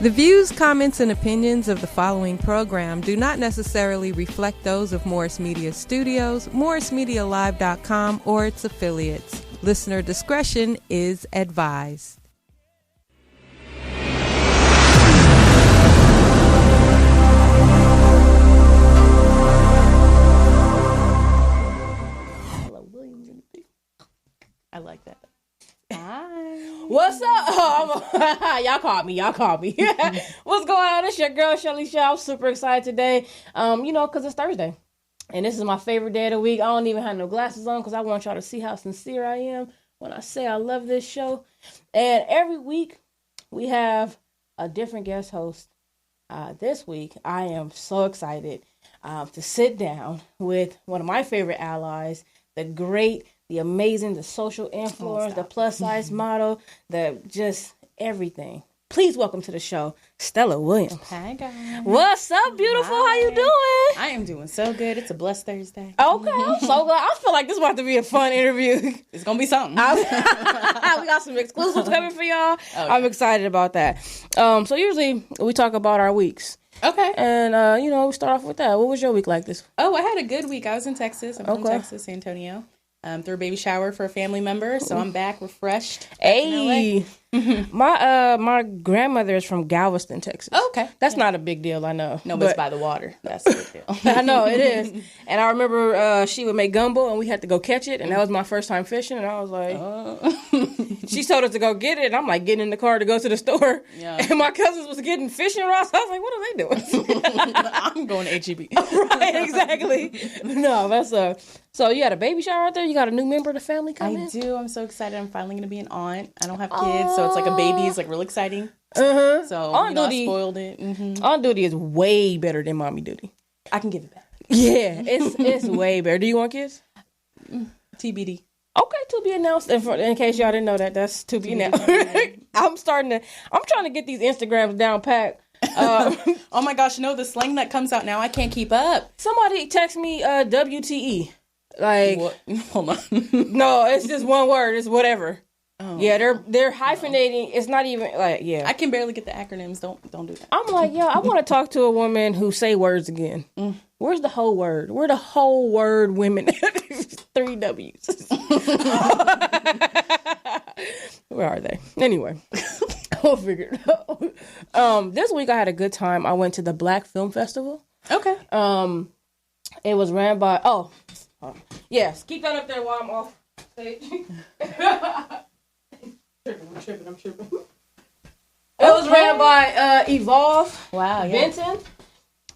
The views, comments, and opinions of the following program do not necessarily reflect those of Morris Media Studios, MorrisMediaLive.com, or its affiliates. Listener discretion is advised. I like that. Hi. What's up? Y'all called me. What's going on? It's your girl, Chelle. I'm super excited today. Because it's Thursday. And this is my favorite day of the week. I don't even have no glasses on because I want y'all to see how sincere I am when I say I love this show. And every week, we have a different guest host. This week, I am so excited to sit down with one of my favorite allies, the great, the amazing, the social influence, the plus size model, the just everything. Please welcome to the show, Stella Williams. Hi, guys. What's up, beautiful? Hi. How you doing? I am doing so good. It's a blessed Thursday. Okay, I'm so glad. I feel like this is about to be a fun interview. It's going to be something. We got some exclusives coming for y'all. Oh, yeah. I'm excited about that. So usually we talk about our weeks. Okay. And, we start off with that. What was your week like this? Oh, I had a good week. I was in Texas. I'm from Texas, San Antonio. Threw a baby shower for a family member, so I'm back refreshed. Hey, my grandmother is from Galveston, Texas. Oh, okay, that's not a big deal, I know. No, but it's by the water. That's a big deal. I know it is. And I remember she would make gumbo, and we had to go catch it, and that was my first time fishing. And I was like, she told us to go get it, and I'm like getting in the car to go to the store. Yeah. And my cousins was getting fishing rods. I was like, what are they doing? I'm going to HEB. Right, exactly. No, that's So you had a baby shower out there? You got a new member of the family coming? I do. I'm so excited. I'm finally going to be an aunt. I don't have kids, so it's like a baby. It's like real exciting. Uh-huh. So aunt duty, I spoiled it. Mm-hmm. Aunt duty is way better than mommy duty. I can give it back. Yeah, it's way better. Do you want kids? TBD. Okay, to be announced. In case y'all didn't know that, that's to be announced. I'm trying to get these Instagrams down pat. Oh my gosh, no, the slang that comes out now, I can't keep up. Somebody text me WTE. Like, what? Hold on. No, it's just one word. It's whatever. Oh, yeah, they're hyphenating. No. It's not even like, yeah. I can barely get the acronyms. Don't do that. I'm like, yeah, I want to talk to a woman who say words again. Where's the whole word? Where the whole word women? 3 W's. Where are they? Anyway, we'll figure it out. This week I had a good time. I went to the Black Film Festival. Okay. It was ran by, yes, keep that up there while I'm off stage. I'm tripping. It was ran by Evolve. Wow, yeah. Benton.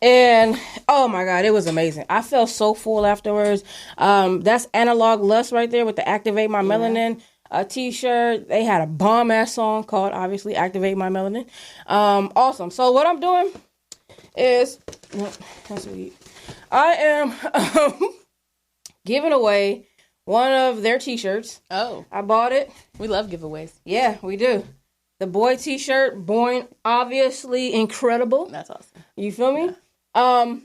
And, oh my God, it was amazing. I felt so full afterwards. That's Analog Lust right there with the Activate My Melanin t-shirt. They had a bomb-ass song called, obviously, Activate My Melanin. Awesome. So what I'm doing is, that's sweet. I am giving away one of their t-shirts. Oh. I bought it. We love giveaways. Yeah, we do. The boy t-shirt, Born, obviously incredible. That's awesome. You feel me? Yeah. I'm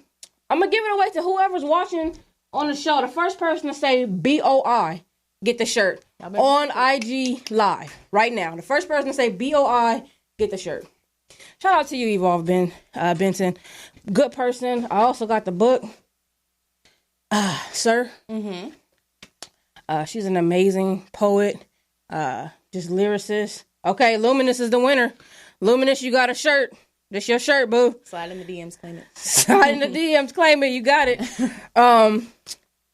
going to give it away to whoever's watching on the show. The first person to say BOI, get the shirt on IG Live right now. The first person to say BOI, get the shirt. Shout out to you, Evolve Benson. Good person. I also got the book. Sir. Mm-hmm. She's an amazing poet. Just lyricist. Okay, Luminous is the winner. Luminous, you got a shirt. This your shirt, boo. Slide in the DMs, claim it. Slide in the DMs, claim it. You got it.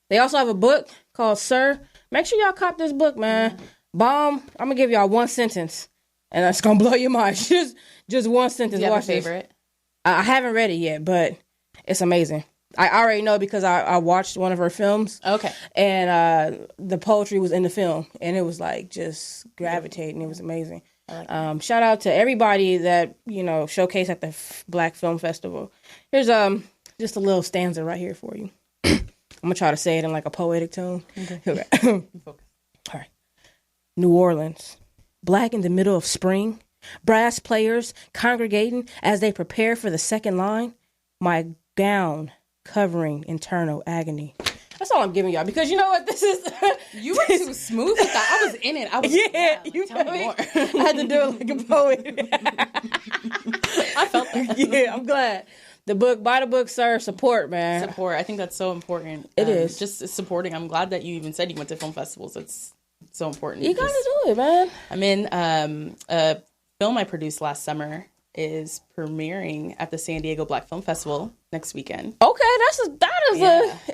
They also have a book called Sir. Make sure y'all cop this book, man. Bomb. I'm gonna give y'all one sentence, and it's gonna blow your mind. Just one sentence. Do you have Watch a favorite? I haven't read it yet, but it's amazing. I already know because I watched one of her films. Okay. And the poetry was in the film, and it was like just gravitating. It was amazing. I like shout out to everybody that, showcased at the Black Film Festival. Here's just a little stanza right here for you. I'm gonna try to say it in like a poetic tone. Okay. All right. New Orleans, black in the middle of spring, brass players congregating as they prepare for the second line. My gown covering internal agony. That's all I'm giving y'all because you know what this is. You were too smooth with that. I was in it. I was you tell me more. I had to do it like a poet. I felt that. Yeah, I'm glad. The book, buy the book, sir. Support, man. Support. I think that's so important. It is. Just supporting. I'm glad that you even said you went to film festivals. It's so important. You gotta do it, man. I'm in a film I produced last summer is premiering at the San Diego Black Film Festival next weekend. Okay, that is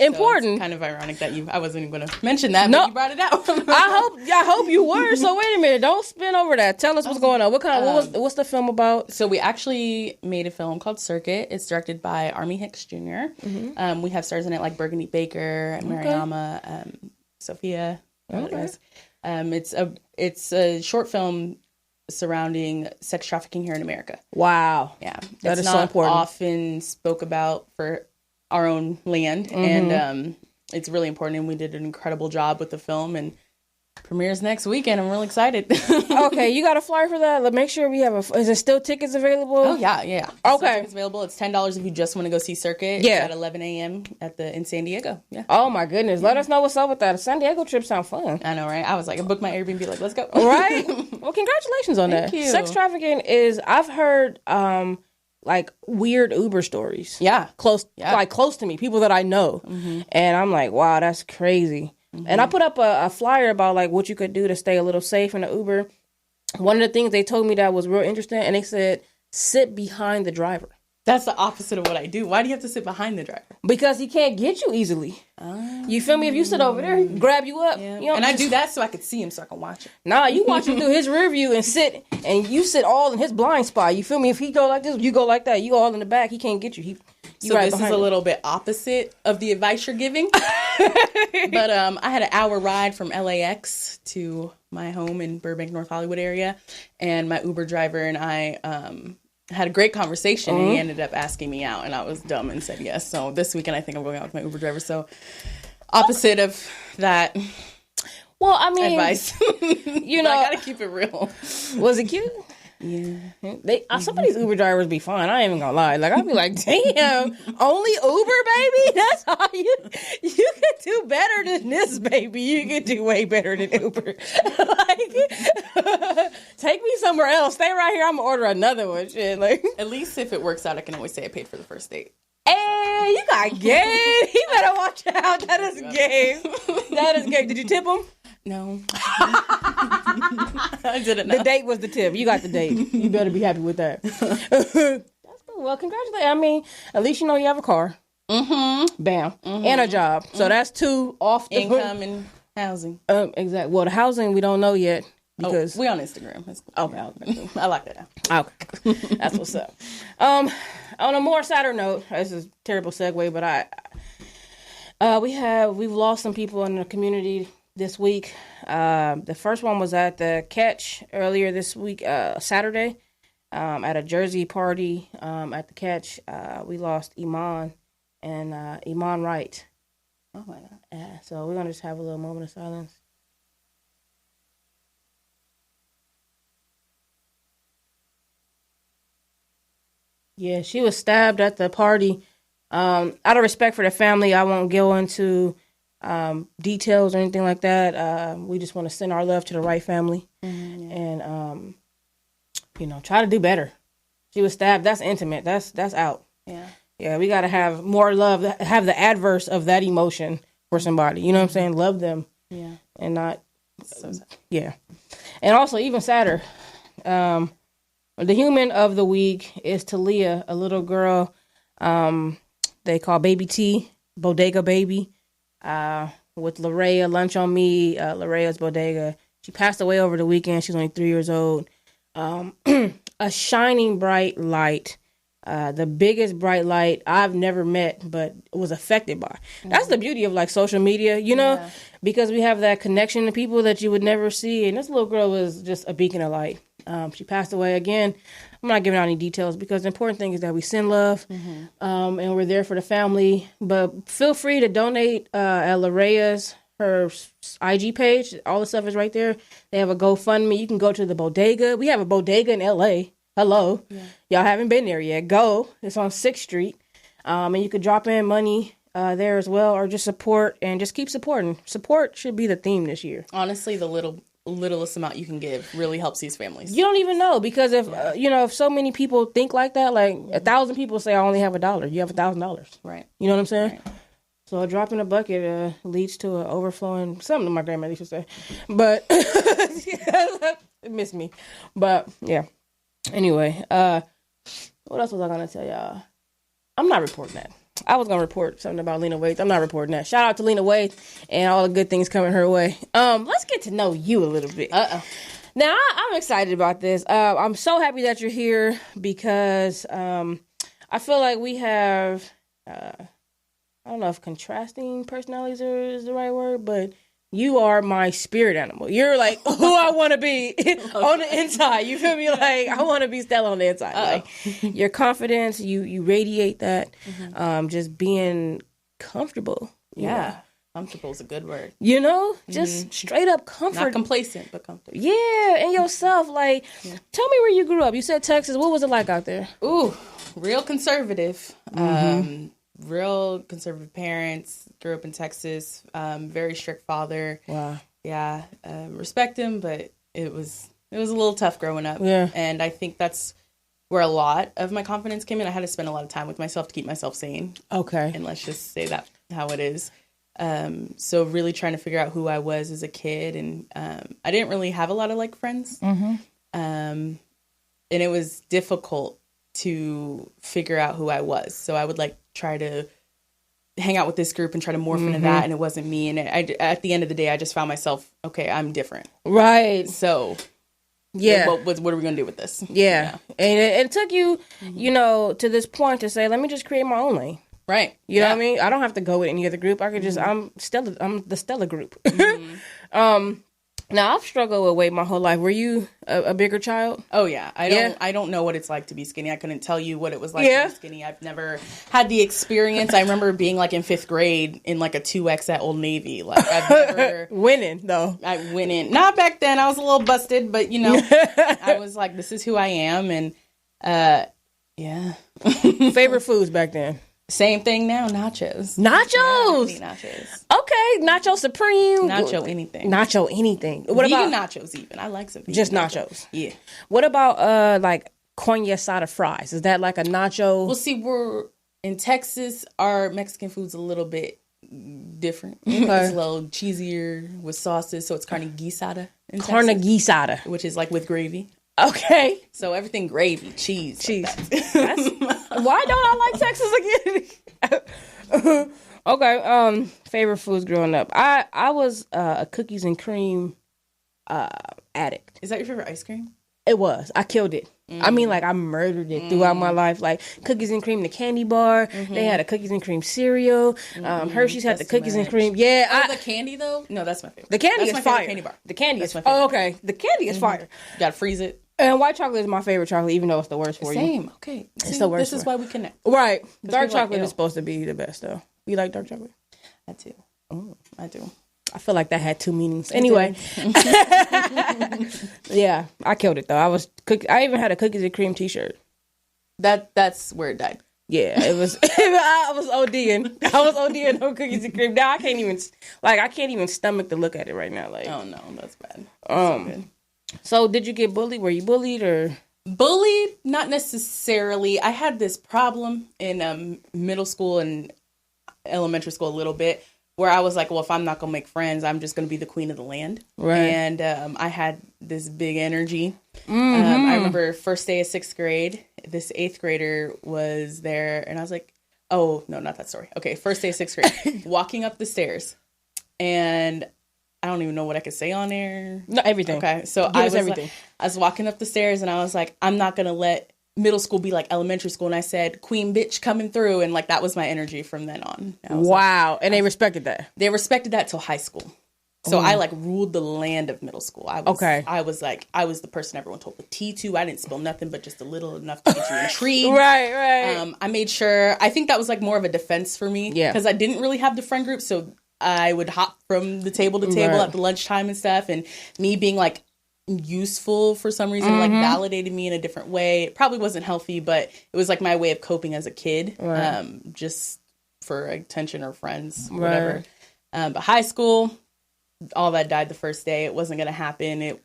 important. So kind of ironic that I wasn't even going to mention that, no, but you brought it out. I hope you were. So wait a minute, don't spin over that. Tell us what's going on. What's the film about? So we actually made a film called Circuit. It's directed by Army Hicks Jr. Mm-hmm. We have stars in it like Burgundy Baker, Mariama, Sophia. Okay. It's a short film surrounding sex trafficking here in America. Wow. Yeah. That is so important. Often spoke about for our own land. Mm-hmm. And it's really important. And we did an incredible job with the film and premieres next weekend. I'm really excited. Okay. You got a flyer for that? Make sure we have is there still tickets available? Oh, yeah. Okay. It's available. It's $10 if you just want to go see Circuit. Yeah. It's at 11 a.m. in San Diego. Yeah. Oh, my goodness. Let us know what's up with that. A San Diego trip sound fun. I know, right? I was like, I booked my Airbnb, like, let's go. Right? Well, congratulations on that. Thank you. Sex trafficking I've heard, like weird Uber stories. Yeah. Close to me, people that I know. Mm-hmm. And I'm like, wow, that's crazy. Mm-hmm. And I put up a flyer about like what you could do to stay a little safe in the Uber. One of the things they told me that was real interesting, and they said, sit behind the driver. That's the opposite of what I do. Why do you have to sit behind the driver? Because he can't get you easily. You feel me? If you sit over there, he can grab you up. Yeah. You know, and I do that so I could see him so I can watch him. Nah, you watch him through his rear view and you sit all in his blind spot. You feel me? If he go like this, you go like that. You all in the back, he can't get you. So right this is a little bit opposite of the advice you're giving. But I had an hour ride from LAX to my home in Burbank, North Hollywood area. And my Uber driver and I had a great conversation. And he ended up asking me out. And I was dumb and said yes. So this weekend, I think I'm going out with my Uber driver. So opposite of that. Well, I mean, advice. You know, I gotta keep it real. Was it cute? Yeah. Some of these Uber drivers be fine. I ain't even gonna lie. Like, I'll be like, damn, only Uber, baby? That's all you can do better than this, baby. You can do way better than Uber. Like, take me somewhere else. Stay right here. I'm gonna order another one. Shit, like, at least if it works out, I can always say I paid for the first date. Hey, you got game. You better watch out. That is game. That is game. Did you tip him? No. I didn't know. The date was the tip. You got the date. You better be happy with that. That's cool. Well, congratulations. I mean, at least you know you have a car. Mm-hmm. Bam. Mm-hmm. And a job. So that's two off the income and housing. Exactly. Well, the housing we don't know yet because we on Instagram. Okay. I like that. Okay. That's what's up. On a more sadder note, this is a terrible segue, but we've lost some people in the community this week. The first one was at the Catch earlier this week, Saturday, at a Jersey party at the Catch. We lost Iman and Iman Wright. Oh my God. So we're going to just have a little moment of silence. Yeah, she was stabbed at the party. Out of respect for the family, I won't go into details or anything like that. We just want to send our love to the Wright family and, try to do better. She was stabbed. That's intimate. That's out. Yeah. Yeah, we got to have more love, have the adverse of that emotion for somebody. You know what I'm saying? Love them. Yeah. And not. So sad. Yeah. And also, even sadder, the human of the week is Talia, a little girl they call Baby T, Bodega Baby, with Larea, Lunch on Me, Larea's Bodega. She passed away over the weekend. She's only 3 years old. A shining bright light, the biggest bright light I've never met, but was affected by. That's the beauty of like social media, because we have that connection to people that you would never see. And this little girl was just a beacon of light. She passed away again. I'm not giving out any details because the important thing is that we send love, and we're there for the family. But feel free to donate at Larea's, her IG page. All the stuff is right there. They have a GoFundMe. You can go to the bodega. We have a bodega in LA. Hello. Yeah. Y'all haven't been there yet. Go. It's on 6th Street. And you could drop in money there as well, or just support and just keep supporting. Support should be the theme this year. Honestly, the littlest amount you can give really helps these families. You don't even know, because if if so many people think like that, like 1,000 people say I only have $1, you have $1,000. Right. You know what I'm saying? Right. So a drop in a bucket leads to an overflowing, something my grandmother used to say. But miss me. But yeah. Anyway, what else was I gonna tell y'all? I'm not reporting that. I was gonna report something about Lena Waithe. I'm not reporting that. Shout out to Lena Waithe and all the good things coming her way. Let's get to know you a little bit. Now I'm excited about this. I'm so happy that you're here because I feel like we have I don't know if contrasting personalities is the right word, but you are my spirit animal. You're like who I want to be on the inside. You feel me? Like I want to be Stella on the inside. Like your confidence, you radiate that. Just being comfortable. Yeah. Comfortable is a good word. You know, just straight up comfort. Not complacent, but comfortable. Yeah, and yourself. Like, tell me where you grew up. You said Texas. What was it like out there? Ooh, real conservative. Real conservative parents. Grew up in Texas. Very strict father. Wow. Yeah. Respect him, but it was a little tough growing up. Yeah. And I think that's where a lot of my confidence came in. I had to spend a lot of time with myself to keep myself sane. Okay. And let's just say that how it is. So really trying to figure out who I was as a kid. And I didn't really have a lot of like friends. And it was difficult to figure out who I was. So I would like try to hang out with this group and try to morph into that. And it wasn't me. And at the end of the day, I just found myself, okay, I'm different. Right. So yeah. What are we going to do with this? Yeah. And it took you, to this point to say, let me just create my own lane. Right. You know what I mean? I don't have to go with any other group. I could just, I'm the Stella group. Now I've struggled with weight my whole life. Were you a bigger child? Oh yeah. I don't know what it's like to be skinny. I couldn't tell you what it was like to be skinny. I've never had the experience. I remember being like in 5th grade in like a 2X at Old Navy. Like I've never winning though. I went in. Not back then. I was a little busted, but I was like, this is who I am. And yeah. Favorite foods back then? Same thing now, nachos. Nachos? Yeah, nachos. Okay, nacho supreme. Nacho anything. Nacho anything. What vegan about nachos even? I like some vegan just nachos. Yeah. What about like carne asada fries? Is that like a nacho? Well, see, we're in Texas. Our Mexican food's a little bit different. Okay. It's a little cheesier with sauces, so it's carne guisada. Carne guisada, which is like with gravy. Okay. So everything gravy, cheese. Why don't I like Texas again? Okay. Favorite foods growing up. I was a cookies and cream addict. Is that your favorite ice cream? It was. I killed it. I mean, like I murdered it throughout my life. Like cookies and cream, the candy bar. They had a cookies and cream cereal. Hershey's had the cookies and cream. Yeah. The candy though? No, that's my favorite. The candy is fire. Candy bar. The candy is my favorite. Oh, okay. The candy is fire. You gotta freeze it. And white chocolate is my favorite chocolate, even though it's the worst for you. Same. Okay. It's the worst. This is why we connect. Right. Dark chocolate is supposed to be the best, though. You like dark chocolate? I do. Oh, I do. I feel like that had two meanings. Anyway. Yeah, I killed it, though. I even had a cookies and cream T-shirt. That's where it died. Yeah, it was. I was ODing. I was ODing on cookies and cream. Now I can't even stomach to look at it right now. Like, oh no, that's bad. So did you get bullied? Were you bullied or? Bullied? Not necessarily. I had this problem in middle school and elementary school a little bit where I was like, well, if I'm not going to make friends, I'm just going to be the queen of the land. Right. And I had this big energy. I remember first day of 6th grade, this 8th grader was there and I was like, oh, no, not that story. Okay, first day of 6th grade, walking up the stairs and I don't even know what I could say on air. No, everything. Okay, so I was walking up the stairs and I was like, I'm not going to let middle school be like elementary school. And I said, queen bitch coming through. And like, that was my energy from then on. Wow. And they respected that? They respected that till high school. So I like ruled the land of middle school. I was the person everyone told the tea to. I didn't spill nothing but just a little enough to get you intrigued. Right. I made sure, I think that was like more of a defense for me. Yeah. Because I didn't really have the friend group. So I would hop from the table to table at the lunchtime and stuff. And me being like useful for some reason, like validated me in a different way. It probably wasn't healthy, but it was like my way of coping as a kid. Right. Just for attention or friends, whatever. But high school, all that died the first day. It wasn't going to happen.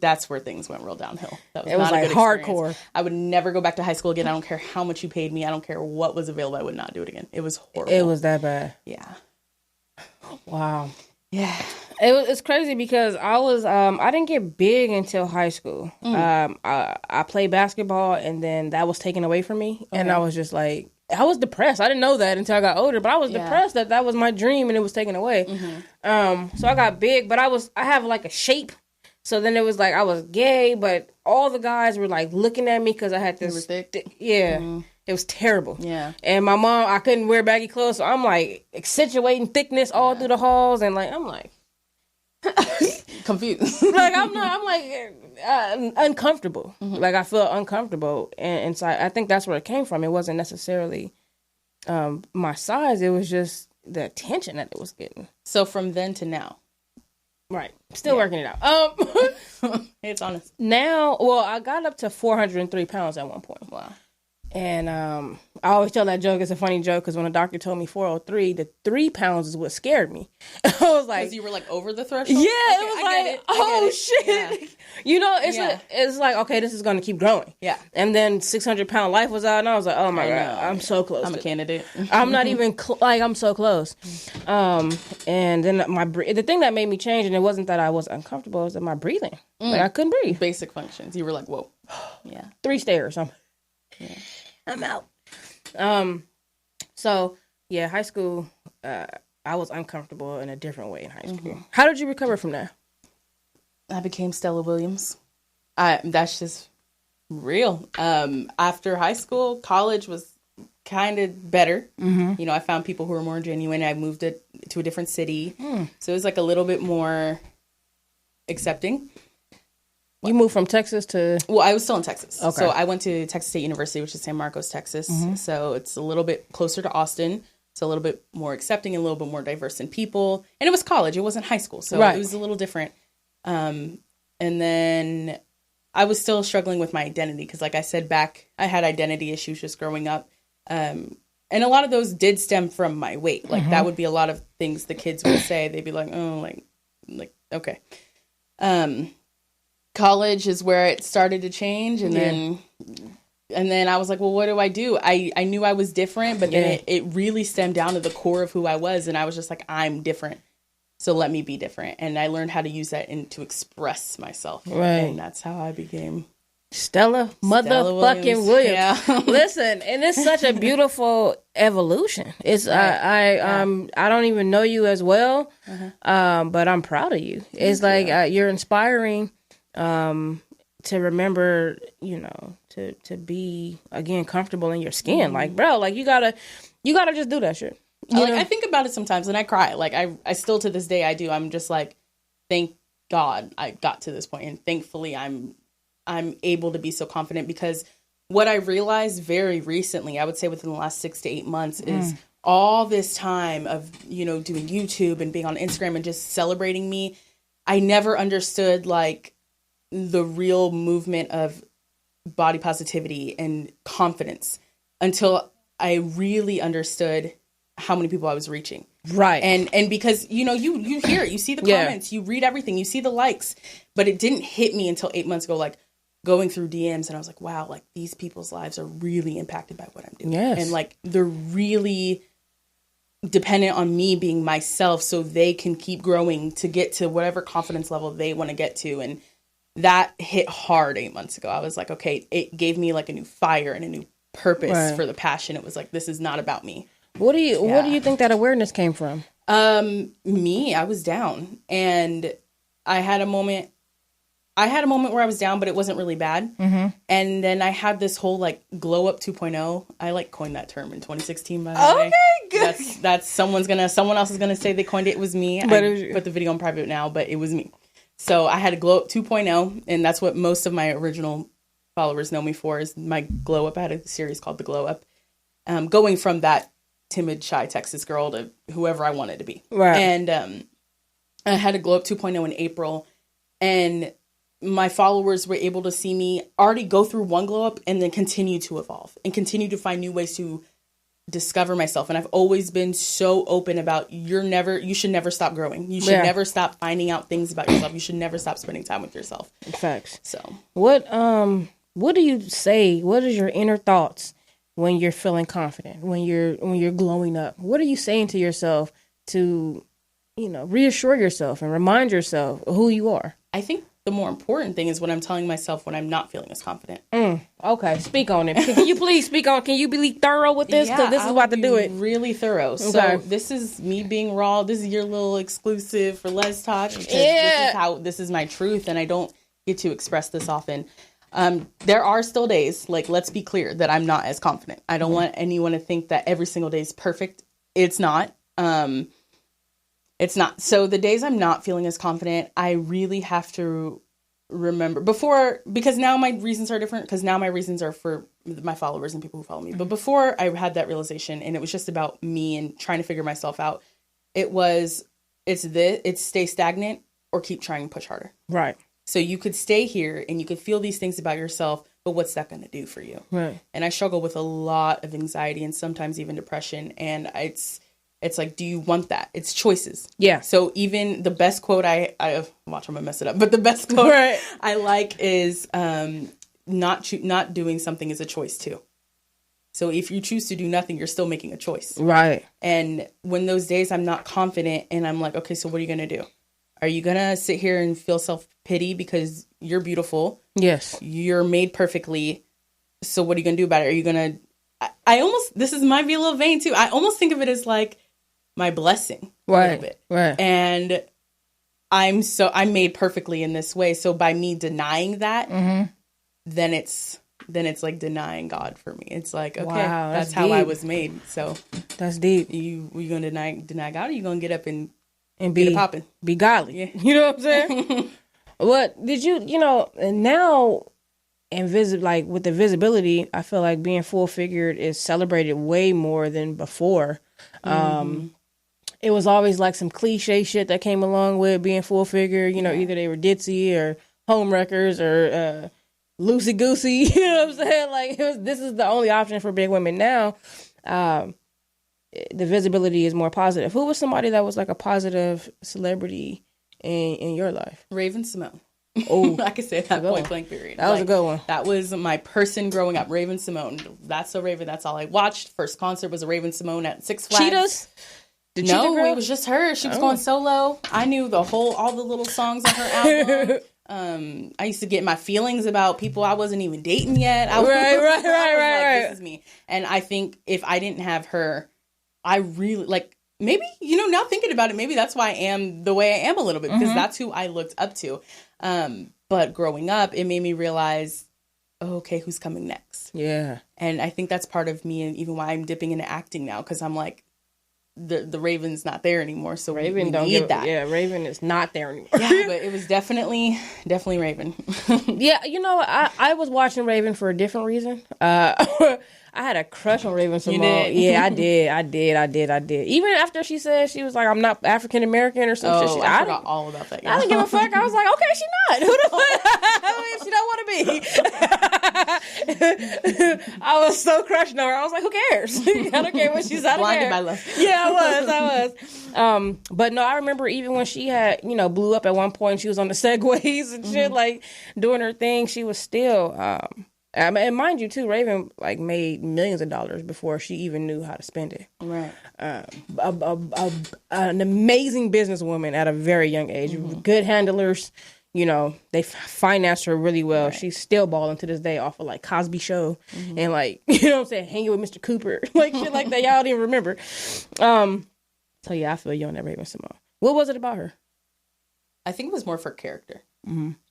That's where things went real downhill. That was, not a good hardcore. I would never go back to high school again. I don't care how much you paid me. I don't care what was available. I would not do it again. It was horrible. It was that bad. Yeah. Wow. Yeah. It's crazy because I didn't get big until high school. I played basketball and then that was taken away from me. Okay. And I was just like, I was depressed. I didn't know that until I got older, but I was depressed that was my dream and it was taken away. So I got big, but I have like a shape. So then it was like I was gay, but all the guys were like looking at me because I had this. It was terrible. Yeah. And my mom, I couldn't wear baggy clothes, so I'm like accentuating thickness all through the halls, and like I'm like confused. Like I'm like uncomfortable. Like I feel uncomfortable, and so I think that's where it came from. It wasn't necessarily my size; it was just the attention that it was getting. So from then to now. Right. Still working it out. It's honest. Now, well, I got up to 403 pounds at one point. Wow. And I always tell that joke. It's a funny joke because when the doctor told me 403, the 3 pounds is what scared me. I was like, because you were like over the threshold. Yeah, it was like, shit. Yeah. You know, it's like, okay, this is going to keep growing. Yeah. And then 600-pound life was out, and I was like, oh my god, I'm so close. I'm a candidate. I'm not even I'm so close. And then the thing that made me change, and it wasn't that I was uncomfortable, was that my breathing. Like I couldn't breathe. Basic functions. You were like, whoa. Yeah. 3 stairs. Yeah. I'm out. So yeah, high school, I was uncomfortable in a different way in high school. How did you recover from that? I became Stella Williams. That's just real. After high school, college was kind of better. You know, I found people who were more genuine. I moved it to a different city. So it was like a little bit more accepting. You moved from Texas to... Well, I was still in Texas. Okay. So I went to Texas State University, which is San Marcos, Texas. So it's a little bit closer to Austin. It's a little bit more accepting, and a little bit more diverse in people. And it was college. It wasn't high school. So it was a little different. And then I was still struggling with my identity because, like I said back, I had identity issues just growing up. And a lot of those did stem from my weight. Like that would be a lot of things the kids would say. They'd be like, oh, like okay. College is where it started to change, and then I was like, well, what do? I knew I was different, but then it really stemmed down to the core of who I was, and I was just like, I'm different, so let me be different. And I learned how to use that to express myself, and that's how I became Stella motherfucking Williams. Yeah. Listen, and it's such a beautiful evolution. It's I don't even know you as well, but I'm proud of you. It's like you're inspiring. To remember, you know, to be again comfortable in your skin. Like, bro, like you gotta just do that shit. I think about it sometimes and I cry. Like I still to this day I do. I'm just like, thank God I got to this point, and thankfully I'm able to be so confident, because what I realized very recently, I would say within the last 6 to 8 months, is all this time of, you know, doing YouTube and being on Instagram and just celebrating me. I never understood like the real movement of body positivity and confidence until I really understood how many people I was reaching. Right. And because, you know, you hear it, you see the comments, you read everything, you see the likes, but it didn't hit me until 8 months ago, like going through DMs, and I was like, wow, like these people's lives are really impacted by what I'm doing. Yes. And like, they're really dependent on me being myself so they can keep growing to get to whatever confidence level they want to get to. And that hit hard 8 months ago. I was like, okay, it gave me like a new fire and a new purpose for the passion. It was like, this is not about me. What do you think that awareness came from? I was down, and I had a moment where I was down, but it wasn't really bad. And then I had this whole like glow up 2.0. I like coined that term in 2016, by the way. Okay, good. That's someone else is gonna say they coined it. It was me. But I put the video on private now, but it was me. So I had a glow up 2.0, and that's what most of my original followers know me for, is my glow up. I had a series called The Glow Up, going from that timid, shy Texas girl to whoever I wanted to be. Right. And I had a glow up 2.0 in April, and my followers were able to see me already go through one glow up and then continue to evolve and continue to find new ways to discover myself. And I've always been so open about you should never stop growing. You should never stop finding out things about yourself. You should never stop spending time with yourself. Facts. So what do you say? What is your inner thoughts when you're feeling confident, when you're glowing up? What are you saying to yourself to, reassure yourself and remind yourself of who you are? I think the more important thing is what I'm telling myself when I'm not feeling as confident. Okay, speak on it. Can you please speak on? Can you be thorough with this? Because this is about to do it. Really thorough. Okay. So this is me being raw. This is your little exclusive for Let's Talk. Because this is my truth, and I don't get to express this often. There are still days, let's be clear, that I'm not as confident. I don't want anyone to think that every single day is perfect. It's not. It's not. So the days I'm not feeling as confident, I really have to remember because now my reasons are different, because now my reasons are for my followers and people who follow me. But before I had that realization, and it was just about me and trying to figure myself out, it's stay stagnant or keep trying to push harder. Right. So you could stay here and you could feel these things about yourself, but what's that going to do for you? Right. And I struggle with a lot of anxiety and sometimes even depression. And it's like, do you want that? It's choices. Yeah. So even the best quote I watch, I'm gonna mess it up, but the best quote I like is not doing something is a choice too. So if you choose to do nothing, you're still making a choice. Right. And when those days I'm not confident and I'm like, okay, so what are you gonna do? Are you gonna sit here and feel self-pity because you're beautiful? Yes. You're made perfectly. So what are you gonna do about it? Are you gonna? This might be a little vain too. I almost think of it as like my blessing a little bit. Right. And I'm made perfectly in this way. So by me denying that, then it's like denying God for me. It's like, okay, that's how I was made. So that's deep. You gonna deny God, or you gonna get up and be get it popping? Be godly. Yeah. You know what I'm saying? What did and now with the visibility, I feel like being full figured is celebrated way more than before. It was always like some cliche shit that came along with being full figure. Either they were ditzy or homewreckers or loosey goosey. You know what I'm saying? Like this is the only option for big women now. The visibility is more positive. Who was somebody that was like a positive celebrity in your life? Raven-Symoné. Oh, I could say that point blank period. That was a good one. That was my person growing up, Raven-Symoné. That's So Raven. That's all I watched. First concert was a Raven-Symoné at Six Flags. Cheetahs? No, it was just her. She was going solo. I knew all the little songs on her album. I used to get my feelings about people I wasn't even dating yet. Right. This is me. And I think if I didn't have her, I really maybe, now thinking about it, maybe that's why I am the way I am a little bit, because that's who I looked up to. But growing up, it made me realize, okay, who's coming next? Yeah. And I think that's part of me, and even why I'm dipping into acting now, because I'm like, the Raven's not there anymore, so Raven we need that. Yeah, Raven is not there anymore. Yeah, but it was definitely Raven. Yeah, I was watching Raven for a different reason. I had a crush on Raven-Symoné. You did? Yeah, I did. Even after she said she was like, I'm not African American or some shit. I forgot all about that. I didn't give a fuck. I was like, okay, she not. Who the fuck? She don't want to be. I was so crushed on her. I was like, who cares? I don't care what she's. I don't Blinded care. By love. Yeah, I was. But no, I remember even when she had, blew up at one point, she was on the Segways and shit, like doing her thing. She was still. And mind you, too, Raven made millions of dollars before she even knew how to spend it. Right. An amazing businesswoman at a very young age. Good handlers. They financed her really well. Right. She's still balling to this day off of Cosby Show and you know what I'm saying, hanging with Mr. Cooper, shit like that. Y'all don't even remember. So yeah, I feel you on that Raven-Symoné. What was it about her? I think it was more for character.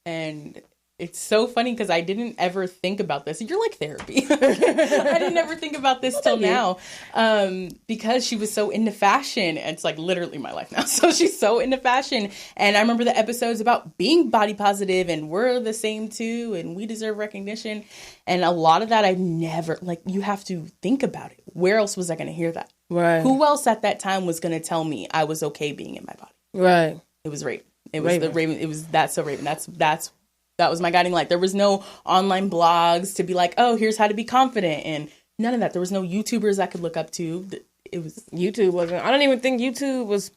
And it's so funny because I didn't ever think about this. You're like therapy. I didn't ever think about this till now. Because she was so into fashion. It's literally my life now. So she's so into fashion. And I remember the episodes about being body positive and we're the same too and we deserve recognition. And a lot of that I never, you have to think about it. Where else was I going to hear that? Right. Who else at that time was going to tell me I was okay being in my body? Right. It was Raven. It was the Raven. It was That's So Raven. That was my guiding light. There was no online blogs to be like, oh, here's how to be confident and None of that. There was no YouTubers I could look up to. It was YouTube wasn't. I don't even think YouTube was.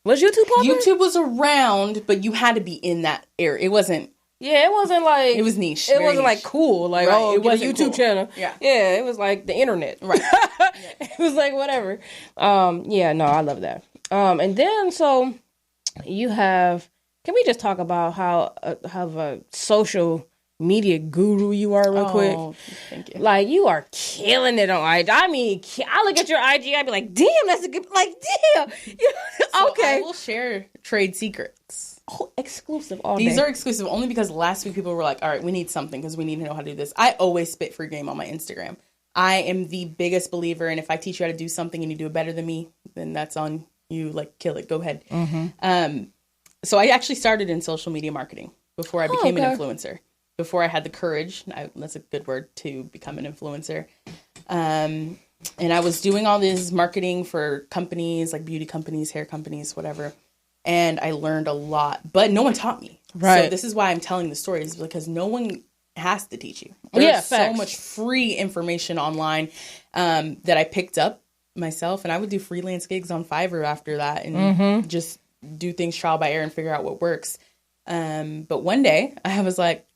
Was YouTube popular? YouTube was around, but you had to be in that area. It wasn't. Yeah, it wasn't like. It was niche. It wasn't niche. like cool. Like, right. oh, It get a wasn't YouTube cool. channel. Yeah. Yeah, it was like the internet. Right. It was like whatever. Yeah, no, I love that. And then so you have. Can we just talk about how a social media guru you are real quick? Thank you. Like, you are killing it on IG. I mean, I look at your IG, I'd be like, damn, that's a good, like, damn. So Okay. I will share trade secrets. Oh, exclusive all These day. are exclusive only because last week people were like, all right, we need something because we need to know how to do this. I always spit free game on my Instagram. I am the biggest believer, and if I teach you how to do something and you do it better than me, then that's on you. Like, kill it. Go ahead. Mm-hmm. So I actually started in social media marketing before I became an influencer. Before I had the courage, that's a good word, to become an influencer. And I was doing all this marketing for companies, like beauty companies, hair companies, whatever. And I learned a lot, but no one taught me. Right. So this is why I'm telling the story, is because no one has to teach you. There's so much free information online that I picked up myself. And I would do freelance gigs on Fiverr after that and just do things trial by error and figure out what works. But one day I was like,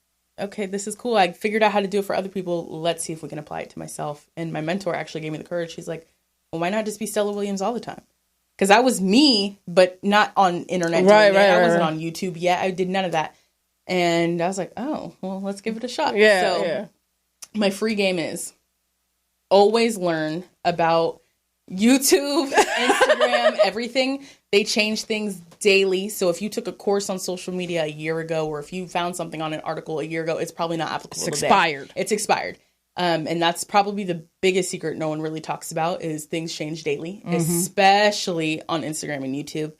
okay, this is cool. I figured out how to do it for other people. Let's see if we can apply it to myself. And my mentor actually gave me the courage. She's like, well, why not just be Stella Williams all the time? Because I was me, but not on internet. Right. I wasn't on YouTube yet. I did none of that. And I was like, oh, well, let's give it a shot. Yeah. My free game is always learn about YouTube, Instagram, everything. They change things daily. So if you took a course on social media a year ago, or if you found something on an article a year ago, it's probably not applicable today. Expired. It's expired. And that's probably the biggest secret no one really talks about, is things change daily, especially on Instagram and YouTube.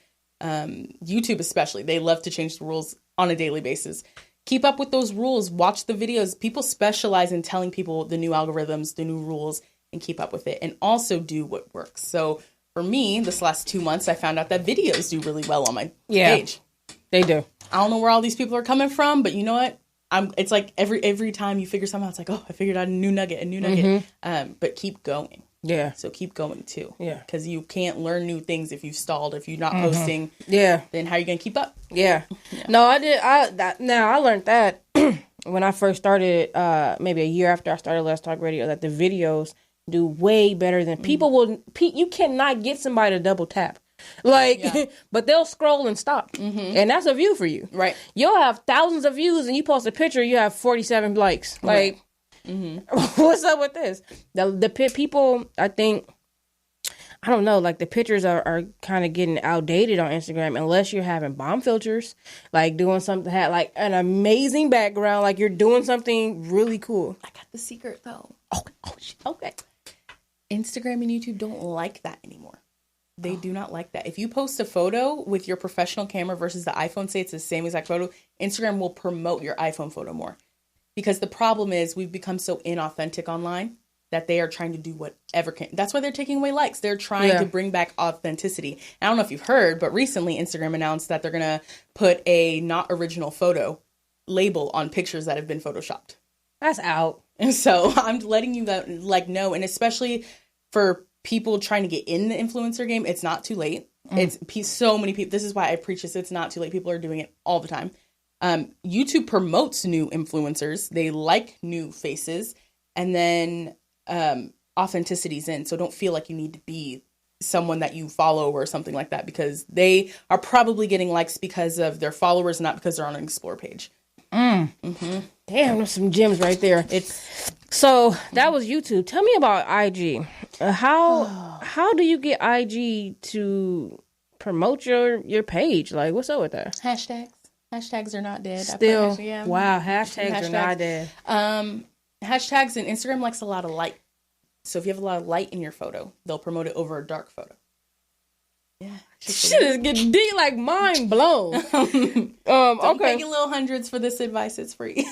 YouTube especially. They love to change the rules on a daily basis. Keep up with those rules. Watch the videos. People specialize in telling people the new algorithms, the new rules, and keep up with it. And also do what works. So for me, this last 2 months, I found out that videos do really well on my page. They do. I don't know where all these people are coming from, but you know what? It's like every time you figure something out, it's like, oh, I figured out a new nugget. But keep going. Yeah. So keep going too. Yeah. Because you can't learn new things if you've stalled, if you're not posting. Yeah. Then how are you going to keep up? Yeah. No, I did. I learned that when I first started, maybe a year after I started Let's Talk Radio, that the videos do way better than people will. You cannot get somebody to double tap. But they'll scroll and stop. And that's a view for you. Right. You'll have thousands of views and you post a picture, you have 47 likes. Like, what's up with this? The people, I think, I don't know, like the pictures are kind of getting outdated on Instagram unless you're having bomb filters, like doing something, like an amazing background, like you're doing something really cool. I got the secret though. Okay. Instagram and YouTube don't like that anymore. They do not like that. If you post a photo with your professional camera versus the iPhone, say it's the same exact photo, Instagram will promote your iPhone photo more. Because the problem is we've become so inauthentic online that they are trying to do whatever can. That's why they're taking away likes. They're trying to bring back authenticity. I don't know if you've heard, but recently Instagram announced that they're going to put a not original photo label on pictures that have been photoshopped. That's out. And so I'm letting you know, and especially for people trying to get in the influencer game, it's not too late. It's so many people. This is why I preach this. It's not too late. People are doing it all the time. YouTube promotes new influencers. They like new faces, and then authenticity's in. So don't feel like you need to be someone that you follow or something like that, because they are probably getting likes because of their followers, not because they're on an explore page. Damn, there's some gems right there. So that was YouTube. Tell me about IG. How do you get IG to promote your page? Like, what's up with that? Hashtags are not dead. Still, wow, hashtags are not dead. Hashtags, and Instagram likes a lot of light. So if you have a lot of light in your photo, they'll promote it over a dark photo. Yeah. Shit is getting deep, like mind blown. Don't pay your little hundreds for this advice. It's free.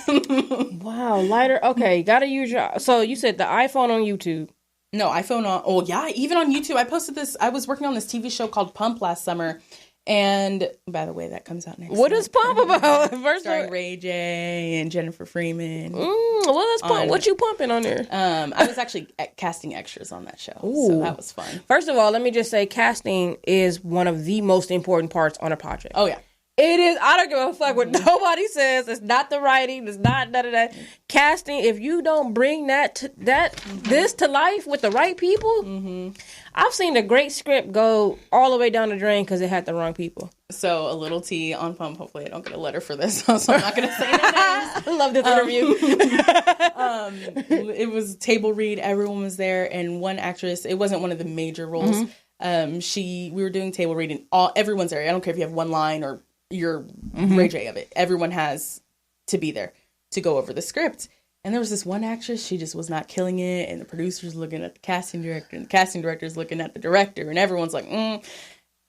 Wow, lighter. Okay, gotta use your. So you said the iPhone on YouTube. No, iPhone on. Oh yeah, even on YouTube. I posted this. I was working on this TV show called Pump last summer, And by the way, that comes out next What is Pump about? First starring Ray J and Jennifer Freeman. What is Pump? What you pumping on there? I was actually casting extras on that show, so that was fun. First of all, let me just say, casting is one of the most important parts on a project. Oh yeah. It is. I don't give a fuck what nobody says. It's not the writing. It's not none of that. Casting. If you don't bring this to life with the right people, I've seen a great script go all the way down the drain because it had the wrong people. So a little tea on Pump. Hopefully, I don't get a letter for this, so I'm not going to say their names. I love this interview. It was table read. Everyone was there, and one actress. It wasn't one of the major roles. We were doing table read, and everyone's there. I don't care if you have one line or you're Ray J of it. Everyone has to be there to go over the script. And there was this one actress, she just was not killing it. And the producer's looking at the casting director, and the casting director's looking at the director. And everyone's like,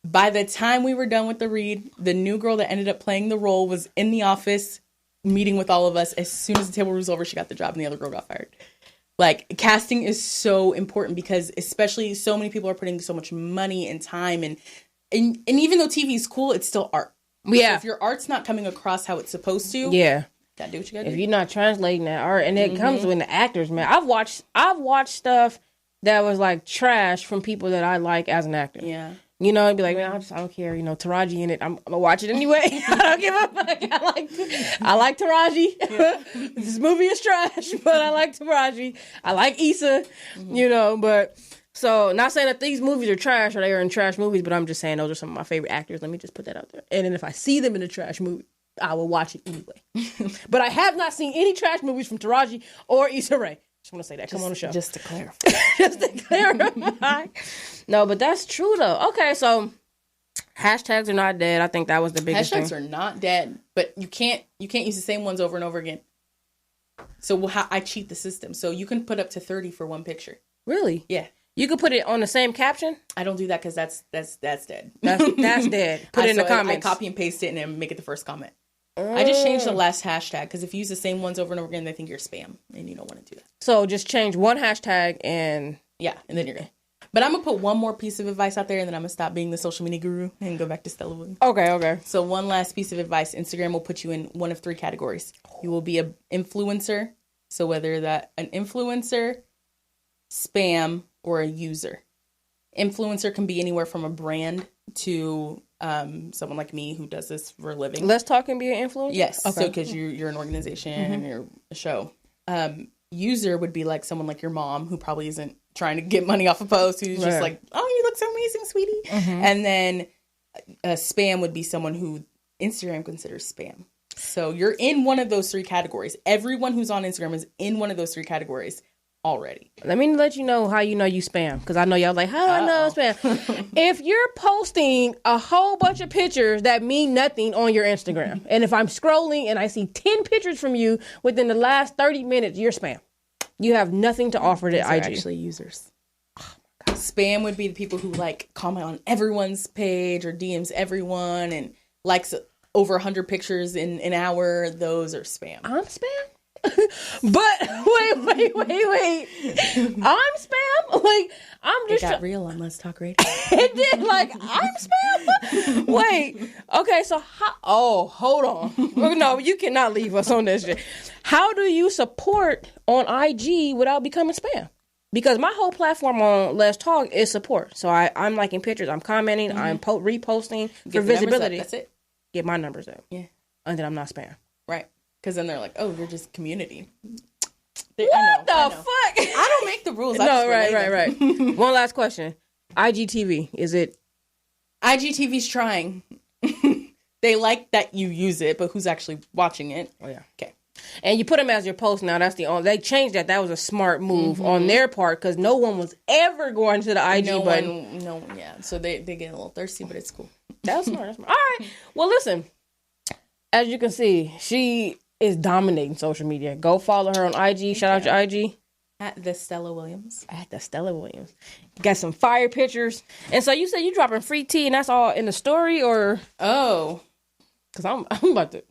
By the time we were done with the read, the new girl that ended up playing the role was in the office meeting with all of us. As soon as the table was over, she got the job and the other girl got fired. Like, casting is so important because especially so many people are putting so much money and time. And even though TV is cool, it's still art. Yeah. So if your art's not coming across how it's supposed to, gotta do what you gotta do. If you're not translating that art, and it comes with the actors, man. I've watched stuff that was like trash from people that I like as an actor. Yeah. You know, I'd be like, man, I don't care. You know, Taraji in it. I'm gonna watch it anyway. I don't give a fuck. I like Taraji. Yeah. This movie is trash, but I like Taraji. I like Issa. You know, but. So, not saying that these movies are trash or they are in trash movies, but I'm just saying those are some of my favorite actors. Let me just put that out there. And then if I see them in a trash movie, I will watch it anyway. But I have not seen any trash movies from Taraji or Issa Rae. Just want to say that. Come on the show. Just to clarify. Just to clarify. No, but that's true, though. Okay, so hashtags are not dead. I think that was the biggest thing. Hashtags are not dead, but you can't use the same ones over and over again. So I cheat the system. So you can put up to 30 for one picture. Really? Yeah. You could put it on the same caption? I don't do that because that's dead. That's dead. Put it in the comments. I copy and paste it and then make it the first comment. I just changed the last hashtag because if you use the same ones over and over again, they think you're spam and you don't want to do that. So just change one hashtag and... Yeah, and then you're good. But I'm going to put one more piece of advice out there and then I'm going to stop being the social media guru and go back to Stella Williams. Okay. So one last piece of advice. Instagram will put you in one of 3 categories. You will be an influencer. So whether that an influencer, spam, or a user. Influencer can be anywhere from a brand to someone like me who does this for a living. Let's Talk and be an influencer? Yes. Okay. So because you're an organization and you're a show. User would be like someone like your mom who probably isn't trying to get money off a post, who's just like, oh, you look so amazing, sweetie. And then spam would be someone who Instagram considers spam. So you're in one of those 3 categories. Everyone who's on Instagram is in one of those 3 categories already. Let me let you know how you know you spam, because I know y'all like, how do I know spam? If you're posting a whole bunch of pictures that mean nothing on your Instagram, and if I'm scrolling and I see 10 pictures from you within the last 30 minutes, you're spam. You have nothing to offer to IG. Actually users. Oh my God. Spam would be the people who like comment on everyone's page or DMs everyone and likes over 100 pictures in an hour. Those are spam. I'm spam? But wait. I'm spam? Like, I'm just... It got real on Let's Talk Radio. It did, like, I'm spam? Wait. Okay, so how... Oh, hold on. No, you cannot leave us on this shit. How do you support on IG without becoming spam? Because my whole platform on Let's Talk is support. So I'm liking pictures, I'm commenting, I'm reposting for visibility. That's it. Get my numbers up. Yeah. And then I'm not spam. Right. Because then they're like, oh, you're just community. What the fuck? I don't make the rules. No, right. One last question. IGTV, is it? IGTV's trying. They like that you use it, but who's actually watching it? Oh, yeah. Okay. And you put them as your post now. That's the only... They changed that. That was a smart move on their part because no one was ever going to the IG button. No one, yeah. So they get a little thirsty, but it's cool. That's smart. All right. Well, listen. As you can see, she is dominating social media. Go follow her on IG. Shout out your IG. At the Stella Williams. Got some fire pictures. And so you said you dropping free tea and that's all in the story or? Oh. Because I'm about to...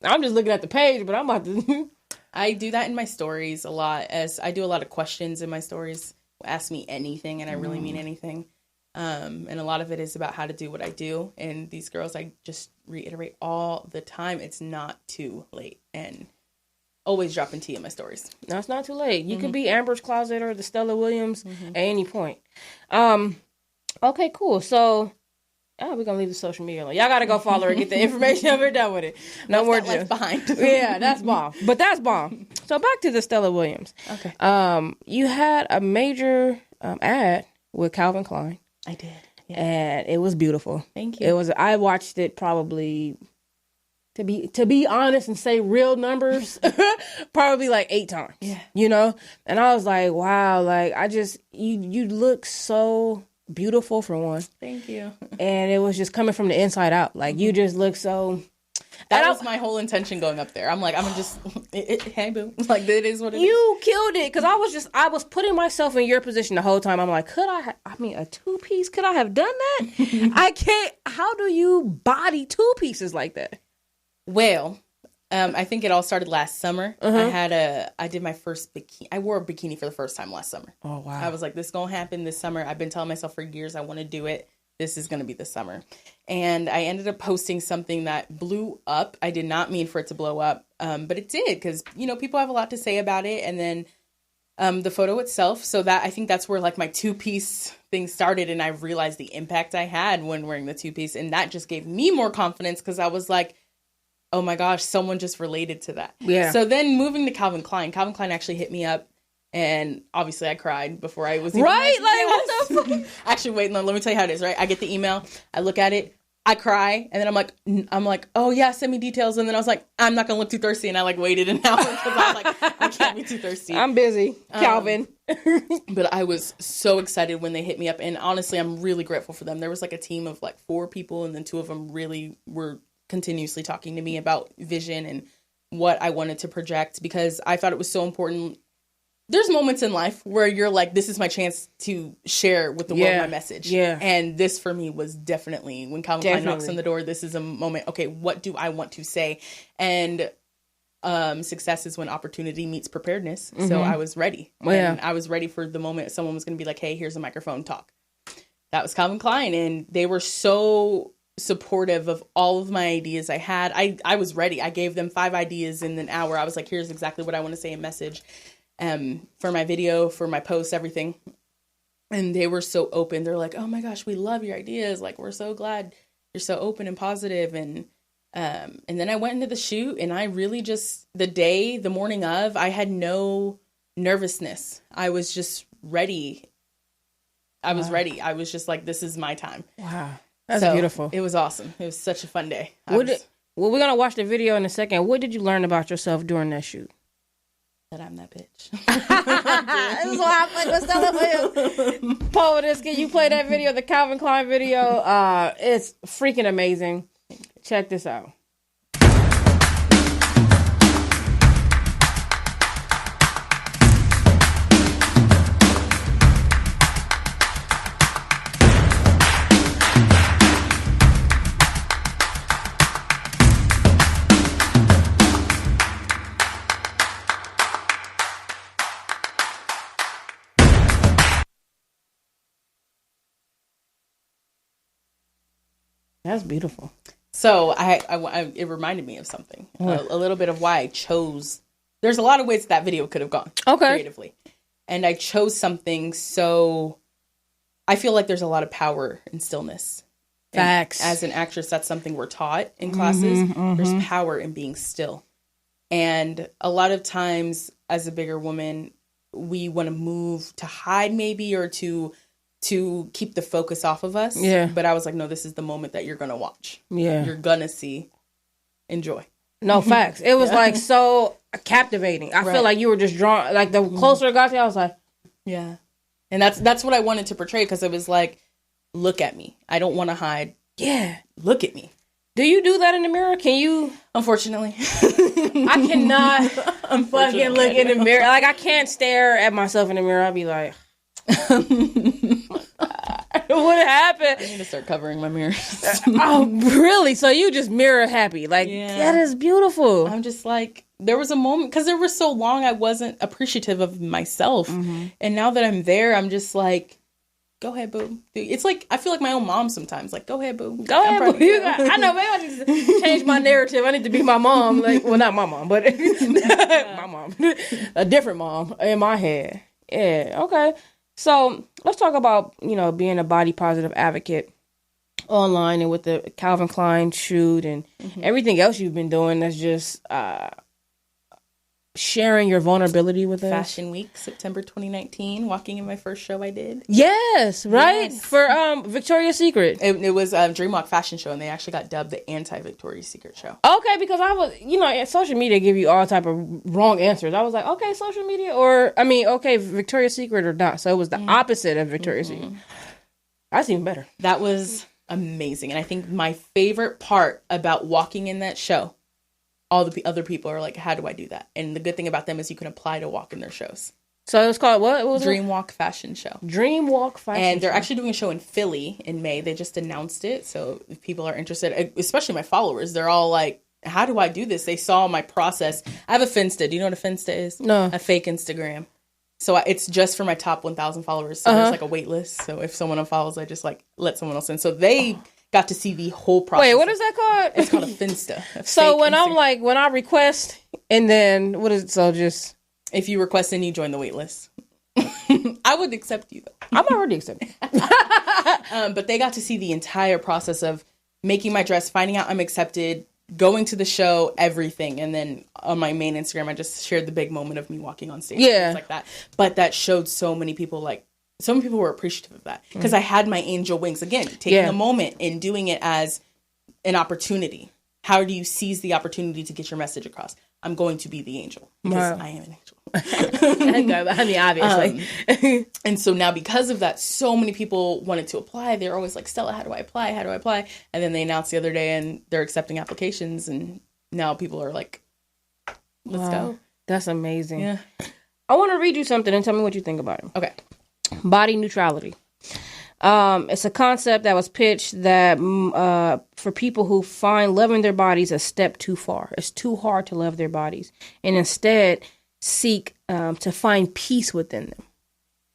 I'm just looking at the page, but I'm about to... I do that in my stories a lot. As I do a lot of questions in my stories. Ask me anything, and I really mean anything. And a lot of it is about how to do what I do. And these girls, I just reiterate all the time, it's not too late. And always dropping tea in my stories. No, it's not too late. You can be Amber's Closet or the Stella Williams at any point. Okay, cool. So, we're going to leave the social media alone. Y'all got to go follow her and get the information and we're done with it. No more left behind. Yeah, that's bomb. But that's bomb. So back to the Stella Williams. Okay. You had a major ad with Calvin Klein. I did. Yeah. And it was beautiful. Thank you. I watched it probably, to be honest and say real numbers, probably like 8 times. Yeah. You know? And I was like, wow, like you look so beautiful for one. Thank you. And it was just coming from the inside out. Like you just look so. That was my whole intention going up there. I'm like, I'm just, hey boo, like it is what it is. You killed it, because I was putting myself in your position the whole time. I'm like, a 2-piece, could I have done that? I can't. How do you body 2 pieces like that? Well, I think it all started last summer. I did my first bikini. I wore a bikini for the first time last summer. Oh, wow. I was like, this is going to happen this summer. I've been telling myself for years I want to do it. This is going to be the summer. And I ended up posting something that blew up. I did not mean for it to blow up, but it did, because, people have a lot to say about it. And then the photo itself. So I think that's where like my 2-piece thing started. And I realized the impact I had when wearing the 2-piece. And that just gave me more confidence, because I was like, oh my gosh, someone just related to that. Yeah. So then moving to Calvin Klein actually hit me up. And obviously I cried before I was even right? Like, what the fuck? Actually, wait, no, let me tell you how it is, right? I get the email, I look at it, I cry, and then I'm like, oh yeah, send me details. And then I was like, I'm not gonna look too thirsty, and I like waited an hour because I was like, I can't be too thirsty. I'm busy, Calvin. But I was so excited when they hit me up, and honestly, I'm really grateful for them. There was like a team of like 4 people, and then 2 of them really were continuously talking to me about vision and what I wanted to project, because I thought it was so important. There's moments in life where you're like, this is my chance to share with the world my message. Yeah. And this for me was definitely, when Calvin Klein knocks on the door, this is a moment, okay, what do I want to say? And success is when opportunity meets preparedness. So I was ready. And I was ready for the moment someone was going to be like, hey, here's a microphone, talk. That was Calvin Klein. And they were so supportive of all of my ideas I had. I was ready. I gave them 5 ideas in an hour. I was like, here's exactly what I want to say in message. For my video, for my posts, everything. And they were so open. They're like, oh my gosh, we love your ideas. Like, we're so glad you're so open and positive. And then I went into the shoot, and I really just, the morning of, I had no nervousness. I was just ready. I was ready. I was just like, this is my time. Wow. That's beautiful. It was awesome. It was such a fun day. Well, we're going to watch the video in a second. What did you learn about yourself during that shoot? That I'm that bitch. This is what I was telling you. POTUS, can you play that video, the Calvin Klein video? It's freaking amazing. Check this out. That's beautiful. So it reminded me of something, a little bit of why I chose. There's a lot of ways that video could have gone creatively. And I chose something. So I feel like there's a lot of power in stillness. Facts. And as an actress, that's something we're taught in classes. There's power in being still. And a lot of times as a bigger woman, we want to move to hide maybe, or to keep the focus off of us. Yeah. But I was like, no, this is the moment that you're going to watch. Yeah. You're going to see. Enjoy. No, facts. It was like so captivating. I feel like you were just drawn, like the closer it got to you, I was like. Yeah. And that's what I wanted to portray, because it was like, look at me. I don't want to hide. Yeah. Look at me. Do you do that in the mirror? Can you? Unfortunately. I cannot fucking look in the mirror. Like, I can't stare at myself in the mirror. I'll be like. What happened? I need to start covering my mirrors. Oh, really? So you just mirror happy. Like, that is beautiful. I'm just like, there was a moment, because there was so long I wasn't appreciative of myself. And now that I'm there, I'm just like, go ahead, boo. It's like, I feel like my own mom sometimes. Like, go ahead, boo. Go ahead, boo. I know, maybe I need to change my narrative. I need to be my mom. Like, well, not my mom, but my mom. A different mom in my head. Yeah, okay. So let's talk about, being a body positive advocate online and with the Calvin Klein shoot and everything else you've been doing that's just sharing your vulnerability with us. Fashion Week, September 2019, walking in my first show I did. Yes, right? Yes. For Victoria's Secret. It was a Dreamwalk fashion show, and they actually got dubbed the anti-Victoria's Secret show. Okay, because I was, social media give you all type of wrong answers. I was like, okay, social media, okay, Victoria's Secret or not. So it was the opposite of Victoria's Secret. That's even better. That was amazing. And I think my favorite part about walking in that show, all the other people are like, how do I do that? And the good thing about them is you can apply to walk in their shows. So it's called what? What was Dreamwalk Fashion Show. Dreamwalk Fashion And they're actually doing a show in Philly in May. They just announced it. So if people are interested, especially my followers, they're all like, how do I do this? They saw my process. I have a Finsta. Do you know what a Finsta is? No. A fake Instagram. So it's just for my top 1,000 followers. So there's like a wait list. So if someone unfollows, I just like let someone else in. So they got to see the whole process. Wait, what is that called? It's called a Finsta. So when Instagram. I'm like, when I request, and then what is it? So just if you request and you join the wait list. I would accept you though. I'm already accepted. But they got to see the entire process of making my dress, finding out I'm accepted, going to the show, everything. And then on my main Instagram, I just shared the big moment of me walking on stage. Yeah. Things like that. But that showed so many people were appreciative of that. Because I had my angel wings. Again, taking a moment and doing it as an opportunity. How do you seize the opportunity to get your message across? I'm going to be the angel. Because I am an angel. Obviously. And so now because of that, so many people wanted to apply. They're always like, Stella, how do I apply? How do I apply? And then they announced the other day and they're accepting applications. And now people are like, let's go. That's amazing. Yeah. I want to read you something and tell me what you think about it. Okay. Body neutrality. It's a concept that was pitched that for people who find loving their bodies a step too far. It's too hard to love their bodies. And instead seek to find peace within them.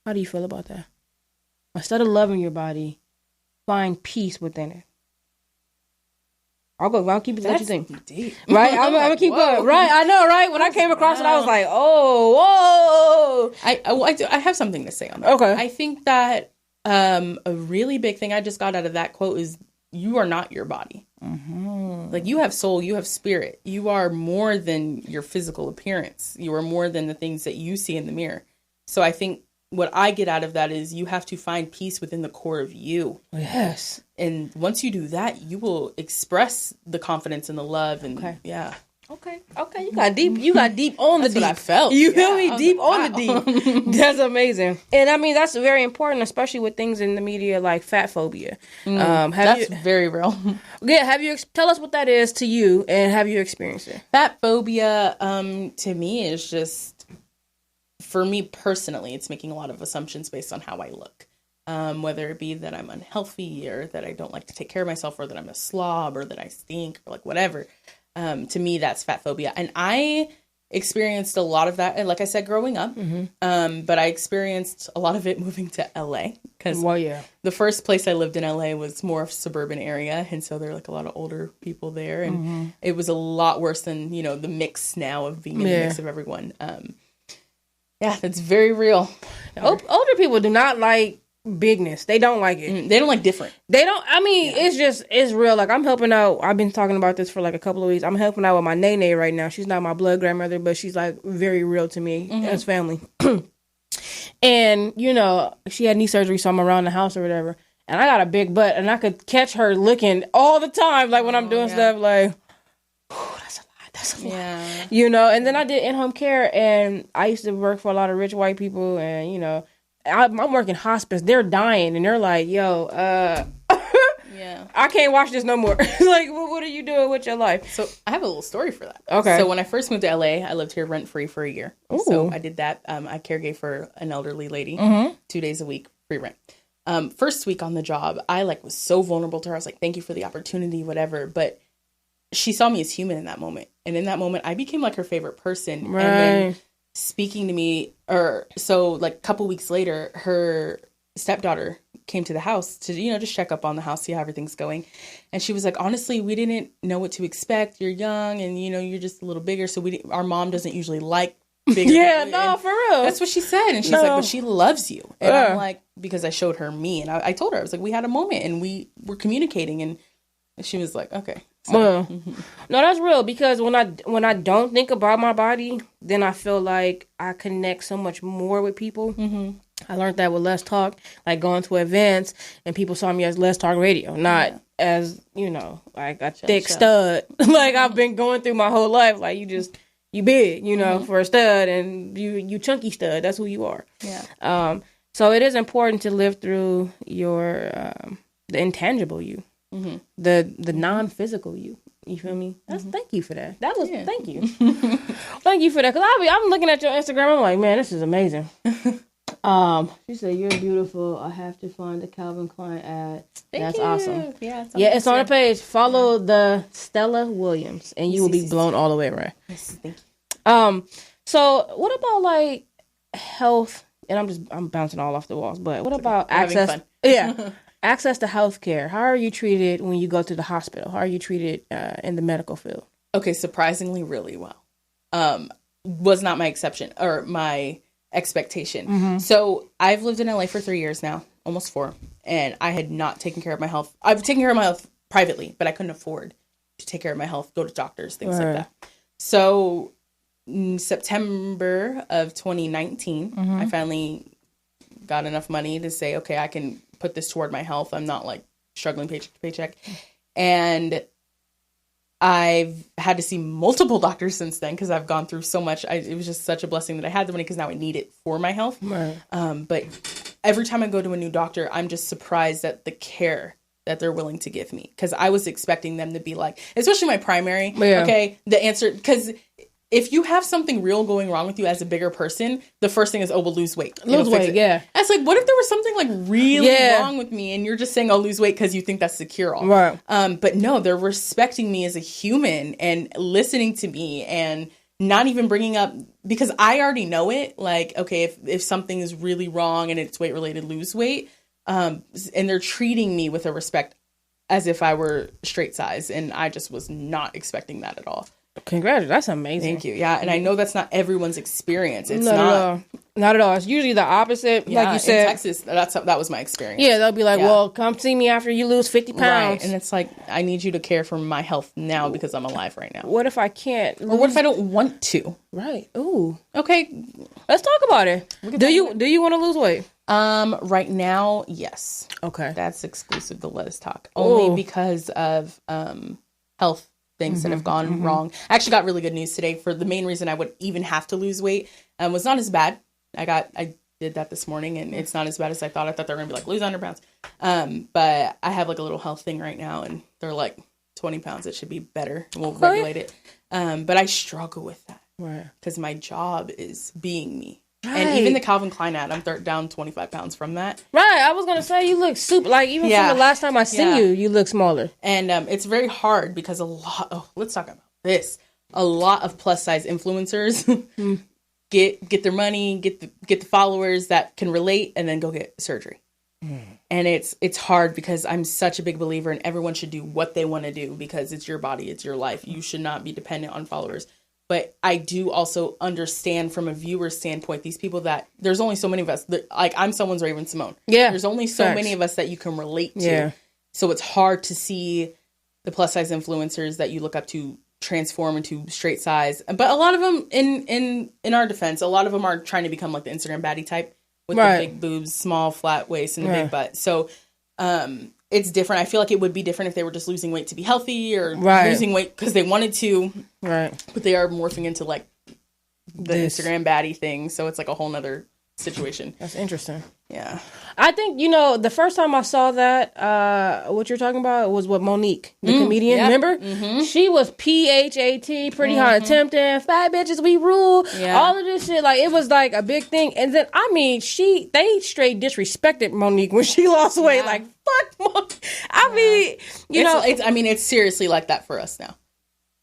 How do you feel about that? Instead of loving your body, find peace within it. I'll keep it. What you think? Deep. Right? I'm gonna keep going. Right? I know, right? When I came across it, I was like, oh, whoa. I have something to say on that. Okay. I think that a really big thing I just got out of that quote is you are not your body. Mm-hmm. Like you have soul, you have spirit. You are more than your physical appearance. You are more than the things that you see in the mirror. So I think what I get out of that is you have to find peace within the core of you. Yes. And once you do that, you will express the confidence and the love. And yeah. Okay. You got deep. You got deep on the deep. That's what I felt. You feel me? Deep on the deep. That's amazing. And I mean, that's very important, especially with things in the media like fat phobia. That's very real. Yeah. Tell us what that is to you, and have you experienced it? Fat phobia, to me, is just, for me personally, it's making a lot of assumptions based on how I look. Whether it be that I'm unhealthy or that I don't like to take care of myself or that I'm a slob or that I stink or like whatever. To me, that's fat phobia. And I experienced a lot of that. And like I said, growing up, but I experienced a lot of it moving to LA because the first place I lived in LA was more of a suburban area. And so there are like a lot of older people there. And it was a lot worse than, the mix now of being in the mix of everyone. Yeah, that's very real. Older people do not like bigness. They don't like it. They don't like different. They don't. I mean, it's real. Like I'm helping out. I've been talking about this for like a couple of weeks. I'm helping out with my nene right now. She's not my blood grandmother, but she's like very real to me as family. And she had knee surgery, so I'm around the house or whatever. And I got a big butt, and I could catch her looking all the time, like when I'm doing stuff, like, that's a lot. That's a lot. Yeah. And then I did in-home care, and I used to work for a lot of rich white people, and I'm working hospice. They're dying, and they're like, "Yo, I can't watch this no more." Like, what are you doing with your life? So I have a little story for that. Okay. So when I first moved to LA, I lived here rent free for a year. Ooh. So I did that. I caregave for an elderly lady, 2 days a week, free rent. First week on the job, I was so vulnerable to her. I was like, "Thank you for the opportunity, whatever." But she saw me as human in that moment, and in that moment, I became like her favorite person. Right. And then speaking to me, a couple weeks later, her stepdaughter came to the house to, just check up on the house, see how everything's going. And she was like, honestly, we didn't know what to expect. You're young and, you're just a little bigger. So our mom doesn't usually like bigger. Yeah, no, for real. That's what she said. And she's like, but she loves you. And I'm like, because I showed her me. And I told her, I was like, we had a moment and we were communicating. And she was like, okay. So, No, that's real, because when I don't think about my body, then I feel like I connect so much more with people. Mm-hmm. I learned that with Let's Talk, like going to events and people saw me as Let's Talk Radio, not as, like a thick stud. Like I've been going through my whole life. Like you big, for a stud, and you chunky stud. That's who you are. Yeah. So it is important to live through your the intangible you. Mm-hmm. The non-physical you. You feel me? Thank you for that. Thank you. Thank you for that. Because I'm looking at your Instagram. I'm like, man, this is amazing. She said, you're beautiful. I have to find the Calvin Klein ad. That's awesome. Yeah, it's on the page. Follow the Stella Williams and you will be blown all the way around. Yes, thank you. So what about like health? And I'm bouncing all off the walls, but what about access? Fun. Yeah. Access to health care. How are you treated when you go to the hospital? How are you treated in the medical field? Okay, surprisingly, really well. Was not my exception or my expectation. Mm-hmm. So I've lived in LA for 3 years now, almost 4, and I had not taken care of my health. I've taken care of my health privately, but I couldn't afford to take care of my health, go to doctors, things like that. So in September of 2019, I finally got enough money to say, okay, I can put this toward my health. I'm not like struggling paycheck to paycheck. And I've had to see multiple doctors since then because I've gone through so much. It was just such a blessing that I had the money because now I need it for my health. Right. But every time I go to a new doctor, I'm just surprised at the care that they're willing to give me, because I was expecting them to be like, especially my primary. Yeah. Okay, the answer, because if you have something real going wrong with you as a bigger person, the first thing is, oh, we'll lose weight. Lose weight, yeah. I was like, what if there was something like really wrong with me and you're just saying, oh, lose weight because you think that's the cure-all. Right. But no, they're respecting me as a human and listening to me and not even bringing up, because I already know it. Like, okay, if something is really wrong and it's weight-related, lose weight. And they're treating me with a respect as if I were straight size. And I just was not expecting that at all. Congratulations. That's amazing. Thank you. Yeah. And I know that's not everyone's experience. It's not at all. It's usually the opposite. Yeah, like you said. In Texas, that was my experience. Yeah. They'll be like, well, come see me after you lose 50 pounds. Right. And it's like, I need you to care for my health now because I'm alive right now. What if I can't? Or what if I don't want to? Right. Ooh. Okay. Let's talk about it. Do you want to lose weight? Right now, yes. Okay. That's exclusive to Let's Talk. Only because of health things that have gone wrong. I actually got really good news today. For the main reason I would even have to lose weight was not as bad. I did that this morning and it's not as bad as I thought. I thought they were gonna be like, lose 100 pounds. But I have like a little health thing right now and they're like 20 pounds. It should be better. We'll regulate it. But I struggle with that because my job is being me. Right. And even the Calvin Klein ad, I'm down 25 pounds from that. Right. I was going to say, you look super, like, even from the last time I seen you, you look smaller. And it's very hard because let's talk about this. A lot of plus size influencers get their money, get the followers that can relate, and then go get surgery. And it's hard because I'm such a big believer in everyone should do what they want to do because it's your body, it's your life. You should not be dependent on followers. But I do also understand from a viewer standpoint, these people that there's only so many of us that, like, I'm someone's Raven Simone. Yeah. There's only so many of us that you can relate to. Yeah. So it's hard to see the plus size influencers that you look up to transform into straight size. But a lot of them, in our defense, a lot of them are trying to become like the Instagram baddie type with the big boobs, small flat waist, and the big butt. So it's different. I feel like it would be different if they were just losing weight to be healthy or losing weight because they wanted to. Right. But they are morphing into like the Instagram baddie thing. So it's like a whole nother situation. That's interesting. Yeah. I think, the first time I saw that, what you're talking about was with Monique, the comedian. Yeah. Remember? Mm-hmm. She was PHAT, pretty hard tempting, fat bitches, we rule. Yeah. All of this shit. Like, it was like a big thing. And then, they straight disrespected Monique when she lost weight. Yeah. Like, fuck Monique. It's seriously like that for us now.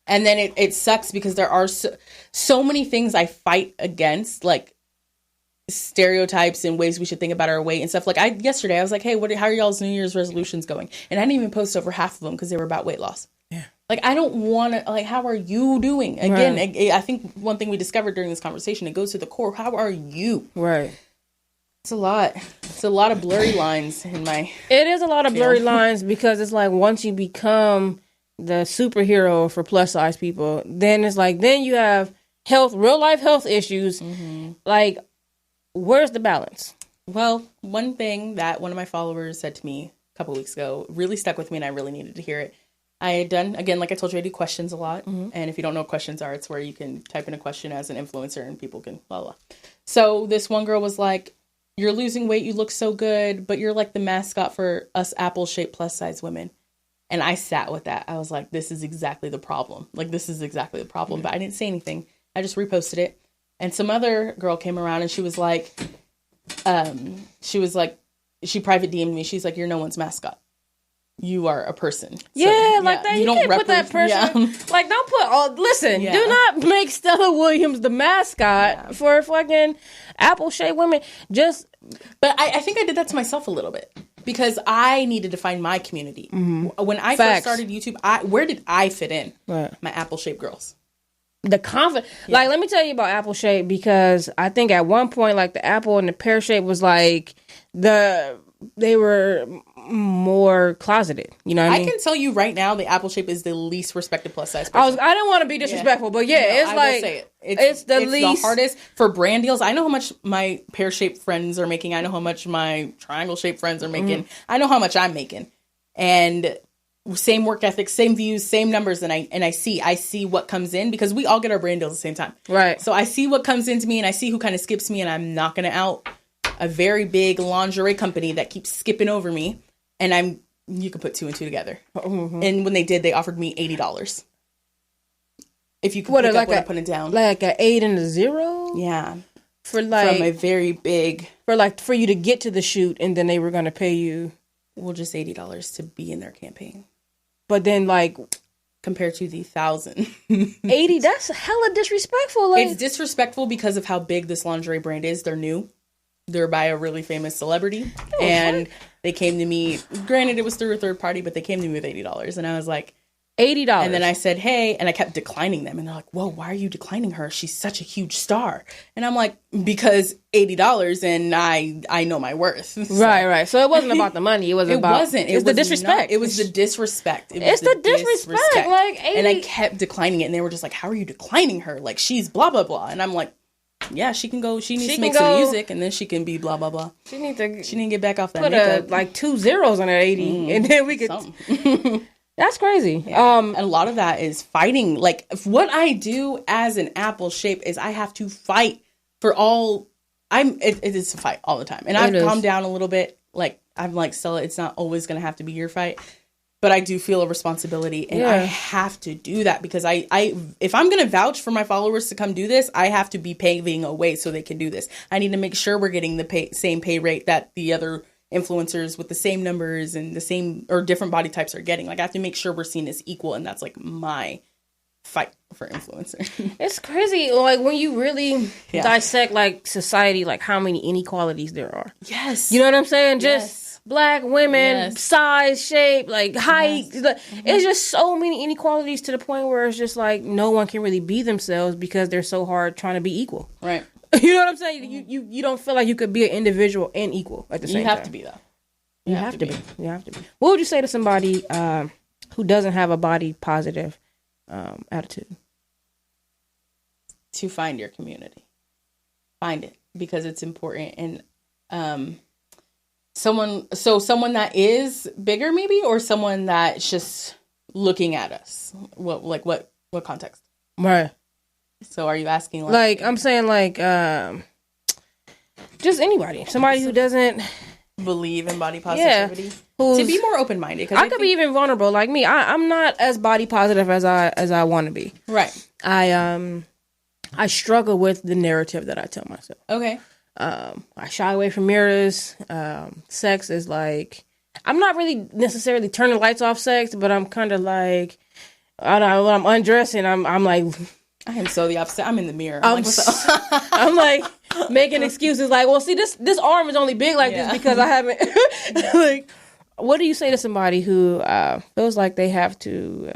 And then it sucks because there are so many things I fight against, like, stereotypes and ways we should think about our weight and stuff. Like yesterday I was like, hey, how are y'all's New Year's resolutions going? And I didn't even post over half of them because they were about weight loss. Yeah. Like, I don't want to, like, how are you doing? Again, right. I think one thing we discovered during this conversation, it goes to the core. How are you? Right. It's a lot. It's a lot of blurry lines in my... It is a lot of blurry lines because it's like once you become the superhero for plus size people, then it's like, then you have real life health issues. Mm-hmm. Like, where's the balance? Well, one thing that one of my followers said to me a couple weeks ago really stuck with me and I really needed to hear it. I had done, again, like I told you, I do questions a lot. Mm-hmm. And if you don't know what questions are, it's where you can type in a question as an influencer and people can blah, blah. So this one girl was like, you're losing weight, you look so good, but you're like the mascot for us apple-shaped plus-size women. And I sat with that. I was like, this is exactly the problem. Like, this is exactly the problem. Mm-hmm. But I didn't say anything. I just reposted it. And some other girl came around and she was like, she private DM'd me. She's like, you're no one's mascot. You are a person. Yeah, so, like that. You can't put that pressure. Yeah. Like, don't put listen, do not make Stella Williams the mascot for fucking apple-shaped women. But I think I did that to myself a little bit because I needed to find my community. Mm-hmm. When I first started YouTube, where did I fit in? Right. My apple-shaped girls. The confidence. Yeah. Like, let me tell you about apple-shaped because I think at one point, like, the apple and the pear-shaped was like they were more closeted, you know what I mean? I can tell you right now the apple shape is the least respected plus size person. I don't want to be disrespectful, but it's like it's the least. The hardest for brand deals. I know how much my pear shaped friends are making. I know how much my triangle shaped friends are making. Mm-hmm. I know how much I'm making, and same work ethic, same views, same numbers. And I see what comes in because we all get our brand deals at the same time, right? So I see what comes into me, and I see who kind of skips me, and I'm not going to out a very big lingerie company that keeps skipping over me. And you could put 2 and 2 together. Mm-hmm. And when they did, they offered me $80. If you could pick up what I put it down. Like an 8 and a 0? Yeah. From a very big... For you to get to the shoot, and then they were going to pay you... Well, just $80 to be in their campaign. But then, like... Compared to the 1,000. 80, that's hella disrespectful. Like, it's disrespectful because of how big this lingerie brand is. They're new. They're by a really famous celebrity. And... They came to me, granted it was through a third party, but they came to me with $80. And I was like, $80. And then I said, hey, and I kept declining them. And they're like, whoa, why are you declining her? She's such a huge star. And I'm like, because $80 and I know my worth. So. Right. So it wasn't about the money. It was the disrespect. It was the disrespect. It's the disrespect. Like 80. And I kept declining it. And they were just like, how are you declining her? Like, she's blah, blah, blah. And I'm like, yeah, she can go. She needs to make some music, and then she can be blah blah blah. She needs to get back off that makeup. Put 2 zeros on her 80, and then we could. That's crazy. Yeah. And a lot of that is fighting. Like, what I do as an apple shape is I have to fight for all. It is a fight all the time, and I've calmed down a little bit. Like, I'm like, Stella, it's not always going to have to be your fight. But I do feel a responsibility, and I have to do that because if I'm going to vouch for my followers to come do this, I have to be paving a way so they can do this. I need to make sure we're getting the same pay rate that the other influencers with the same numbers and the same or different body types are getting. Like, I have to make sure we're seen as equal, and that's like my fight for influencer. It's crazy, like when you really dissect like society, like how many inequalities there are. Yes, you know what I'm saying? Just Black women, size, shape, like height. It's just so many inequalities to the point where it's just like no one can really be themselves because they're so hard trying to be equal. Right. You know what I'm saying? You don't feel like you could be an individual and equal at the same time. You have to be, though. You have to be. You have to be. What would you say to somebody who doesn't have a body positive attitude? To find your community. Find it because it's important. And someone that is bigger maybe, or someone that's just looking at us. What context? Right. So are you asking like I'm saying like just anybody, somebody who doesn't believe in body positivity, to be more open minded. I could be even vulnerable like me. I'm not as body positive as I want to be. Right. I struggle with the narrative that I tell myself. Okay. I shy away from mirrors. Sex is like, I'm not really necessarily turning the lights off sex, but I'm kind of like, I don't know, when I'm undressing, I'm like, I am so the opposite. I'm in the mirror. I'm like, making excuses like, well, see, this arm is only big like this because I haven't. Like, what do you say to somebody who feels like they have to?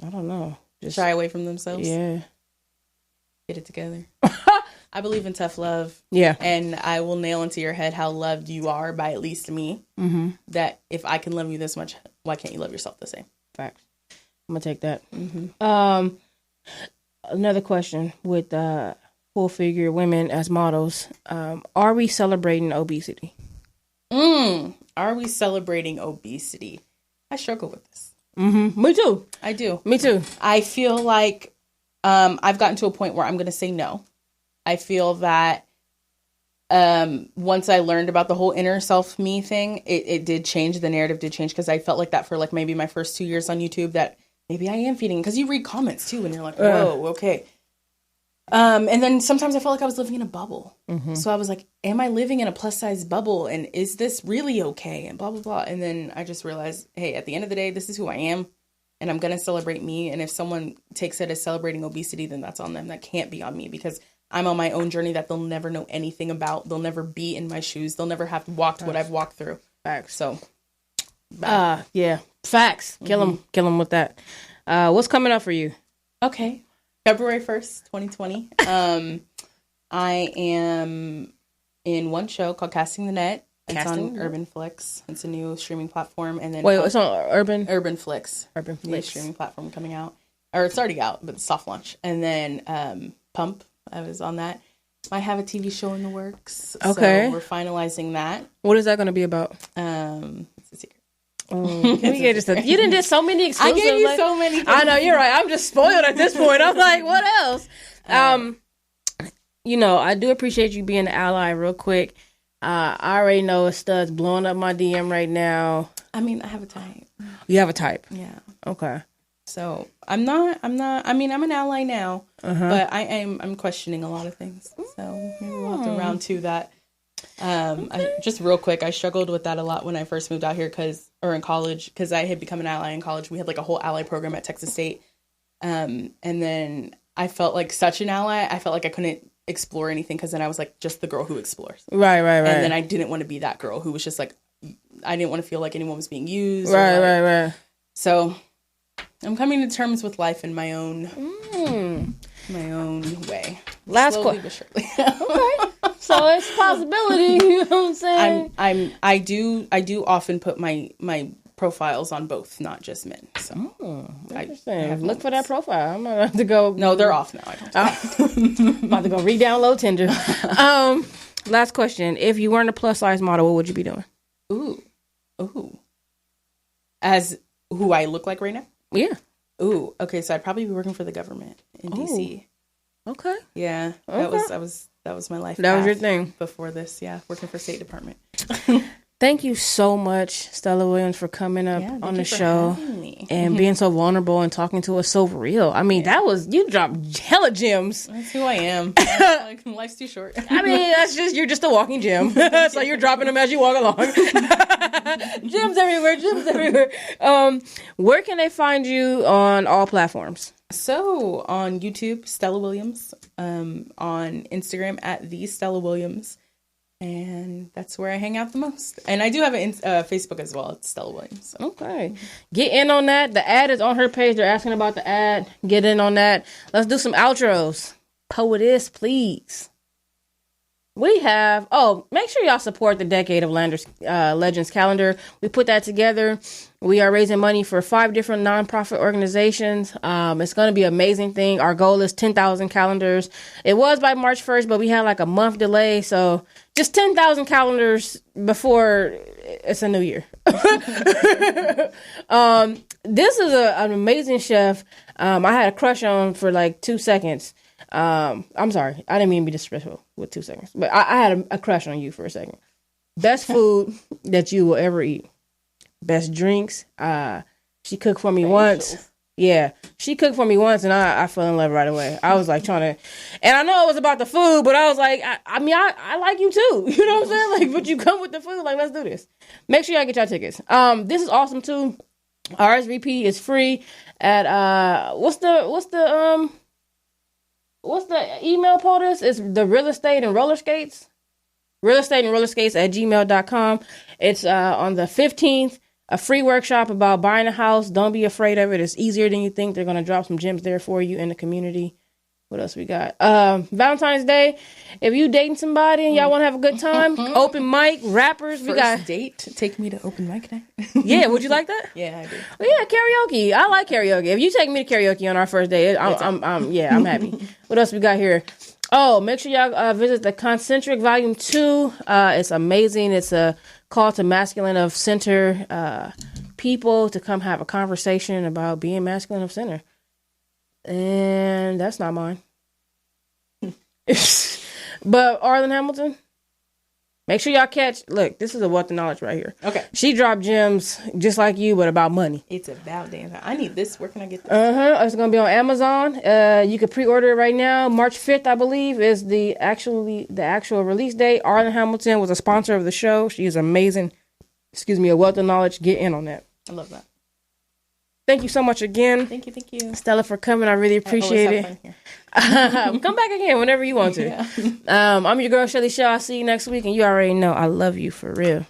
I don't know. Just shy away from themselves. Yeah. Get it together. I believe in tough love. Yeah. And I will nail into your head how loved you are by at least me. Mm-hmm. That if I can love you this much, why can't you love yourself the same? Facts. I'm going to take that. Mm-hmm. Another question with full figure women as models. Are we celebrating obesity? Are we celebrating obesity? I struggle with this. Mm-hmm. Me too. I do. Me too. I feel like I've gotten to a point where I'm going to say no. I feel that once I learned about the whole inner self me thing, it did change. The narrative did change because I felt like that for like maybe my first 2 years on YouTube that maybe I am feeding because you read comments too and you're like, whoa, okay. And then sometimes I felt like I was living in a bubble. Mm-hmm. So I was like, am I living in a plus size bubble? And is this really okay? And blah, blah, blah. And then I just realized, hey, at the end of the day, this is who I am. And I'm going to celebrate me. And if someone takes it as celebrating obesity, then that's on them. That can't be on me because I'm on my own journey that they'll never know anything about. They'll never be in my shoes. They'll never have walked what I've walked through. Facts. So, yeah. Facts. Kill them with that. What's coming up for you? Okay. February 1st, 2020. I am in one show called Casting the Net. It's on Urban Flix. It's a new streaming platform. And then it's on Urban Flix. Urban Flix. New streaming platform coming out. Or it's already out, but it's soft launch. And then Pump. I was on that. I have a TV show in the works. Okay. So we're finalizing that. What is that going to be about? It's a secret. You didn't do so many exclusives. I gave you so many things. I know, you're right. I'm just spoiled at this point. I'm like, what else? I do appreciate you being an ally real quick. I already know Stud's blowing up my DM right now. I mean, I have a type. You have a type? Yeah. Okay. So I'm an ally now, but I'm questioning a lot of things. So maybe we'll have to round to that. Just real quick, I struggled with that a lot when I first moved out here in college, because I had become an ally in college. We had like a whole ally program at Texas State. And then I felt like such an ally. I felt like I couldn't explore anything because then I was like just the girl who explores. Right. And then I didn't want to be that girl who was just like, I didn't want to feel like anyone was being used. Right. So I'm coming to terms with life in my own way. Last Slowly but surely. Okay. So it's a possibility, you know what I'm saying? I do often put my profiles on both, not just men. So interesting. Look for that profile. I'm gonna have to go. No, they're off now. I don't. I'm about to go re-download Tinder. Last question: if you weren't a plus size model, what would you be doing? Ooh. As who I look like right now? Yeah. Ooh. Okay, so I'd probably be working for the government in DC. Okay. Yeah. Okay. That was my life. That was your thing before this. Yeah, working for State Department. Thank you so much, Stella Williams, for coming up on the show and being so vulnerable and talking to us so real. I mean, you dropped hella gems. That's who I am. Life's too short. I mean, you're just a walking gem. So you're dropping them as you walk along. Gems everywhere. Where can they find you on all platforms? So on YouTube, Stella Williams. On Instagram at the Stella Williams. And that's where I hang out the most. And I do have a Facebook as well. It's Stella Williams. So. Okay. Get in on that. The ad is on her page. They're asking about the ad. Get in on that. Let's do some outros. Poetess, please. We have... make sure y'all support the Decade of Legends calendar. We put that together. We are raising money for 5 different nonprofit organizations. It's going to be an amazing thing. Our goal is 10,000 calendars. It was by March 1st, but we had like a month delay. So just 10,000 calendars before it's a new year. This is an amazing chef. I had a crush on for like 2 seconds. I'm sorry. I didn't mean to be disrespectful with 2 seconds, but I had a crush on you for a second. Best food that you will ever eat. Best drinks. She cooked for me once. Yeah. She cooked for me once and I fell in love right away. I was like trying to, and I know it was about the food, but I was like, I like you too. You know what I'm saying? Like, but you come with the food. Like, let's do this. Make sure y'all get y'all tickets. This is awesome too. RSVP is free at, what's the what's the email POTUS? It's the real estate and roller skates. Real estate and roller skates at gmail.com. It's on the 15th, a free workshop about buying a house. Don't be afraid of it. It's easier than you think. They're going to drop some gems there for you in the community. What else we got? Valentine's Day. If you dating somebody and y'all want to have a good time, open mic, rappers. First got date. Take me to open mic night. Yeah, would you like that? Yeah, I do. Well, yeah, karaoke. I like karaoke. If you take me to karaoke on our first day, I'm happy. What else we got here? Oh, make sure y'all visit the Concentric Volume 2. It's amazing. It's a call to masculine of center people to come have a conversation about being masculine of center. And that's not mine. But Arlen Hamilton, make sure y'all catch. Look, this is a wealth of knowledge right here. Okay. She dropped gems just like you, but about money. It's about damn. I need this. Where can I get this? It's gonna be on Amazon. You can pre-order it right now. March 5th, I believe, is the actual release date. Arlen Hamilton was a sponsor of the show. She is amazing. A wealth of knowledge. Get in on that. I love that. Thank you so much again. Thank you. Stella, for coming. I really appreciate it. Fun here. Come back again whenever you want to. Yeah. I'm your girl, Chelle. I'll see you next week, and you already know I love you for real.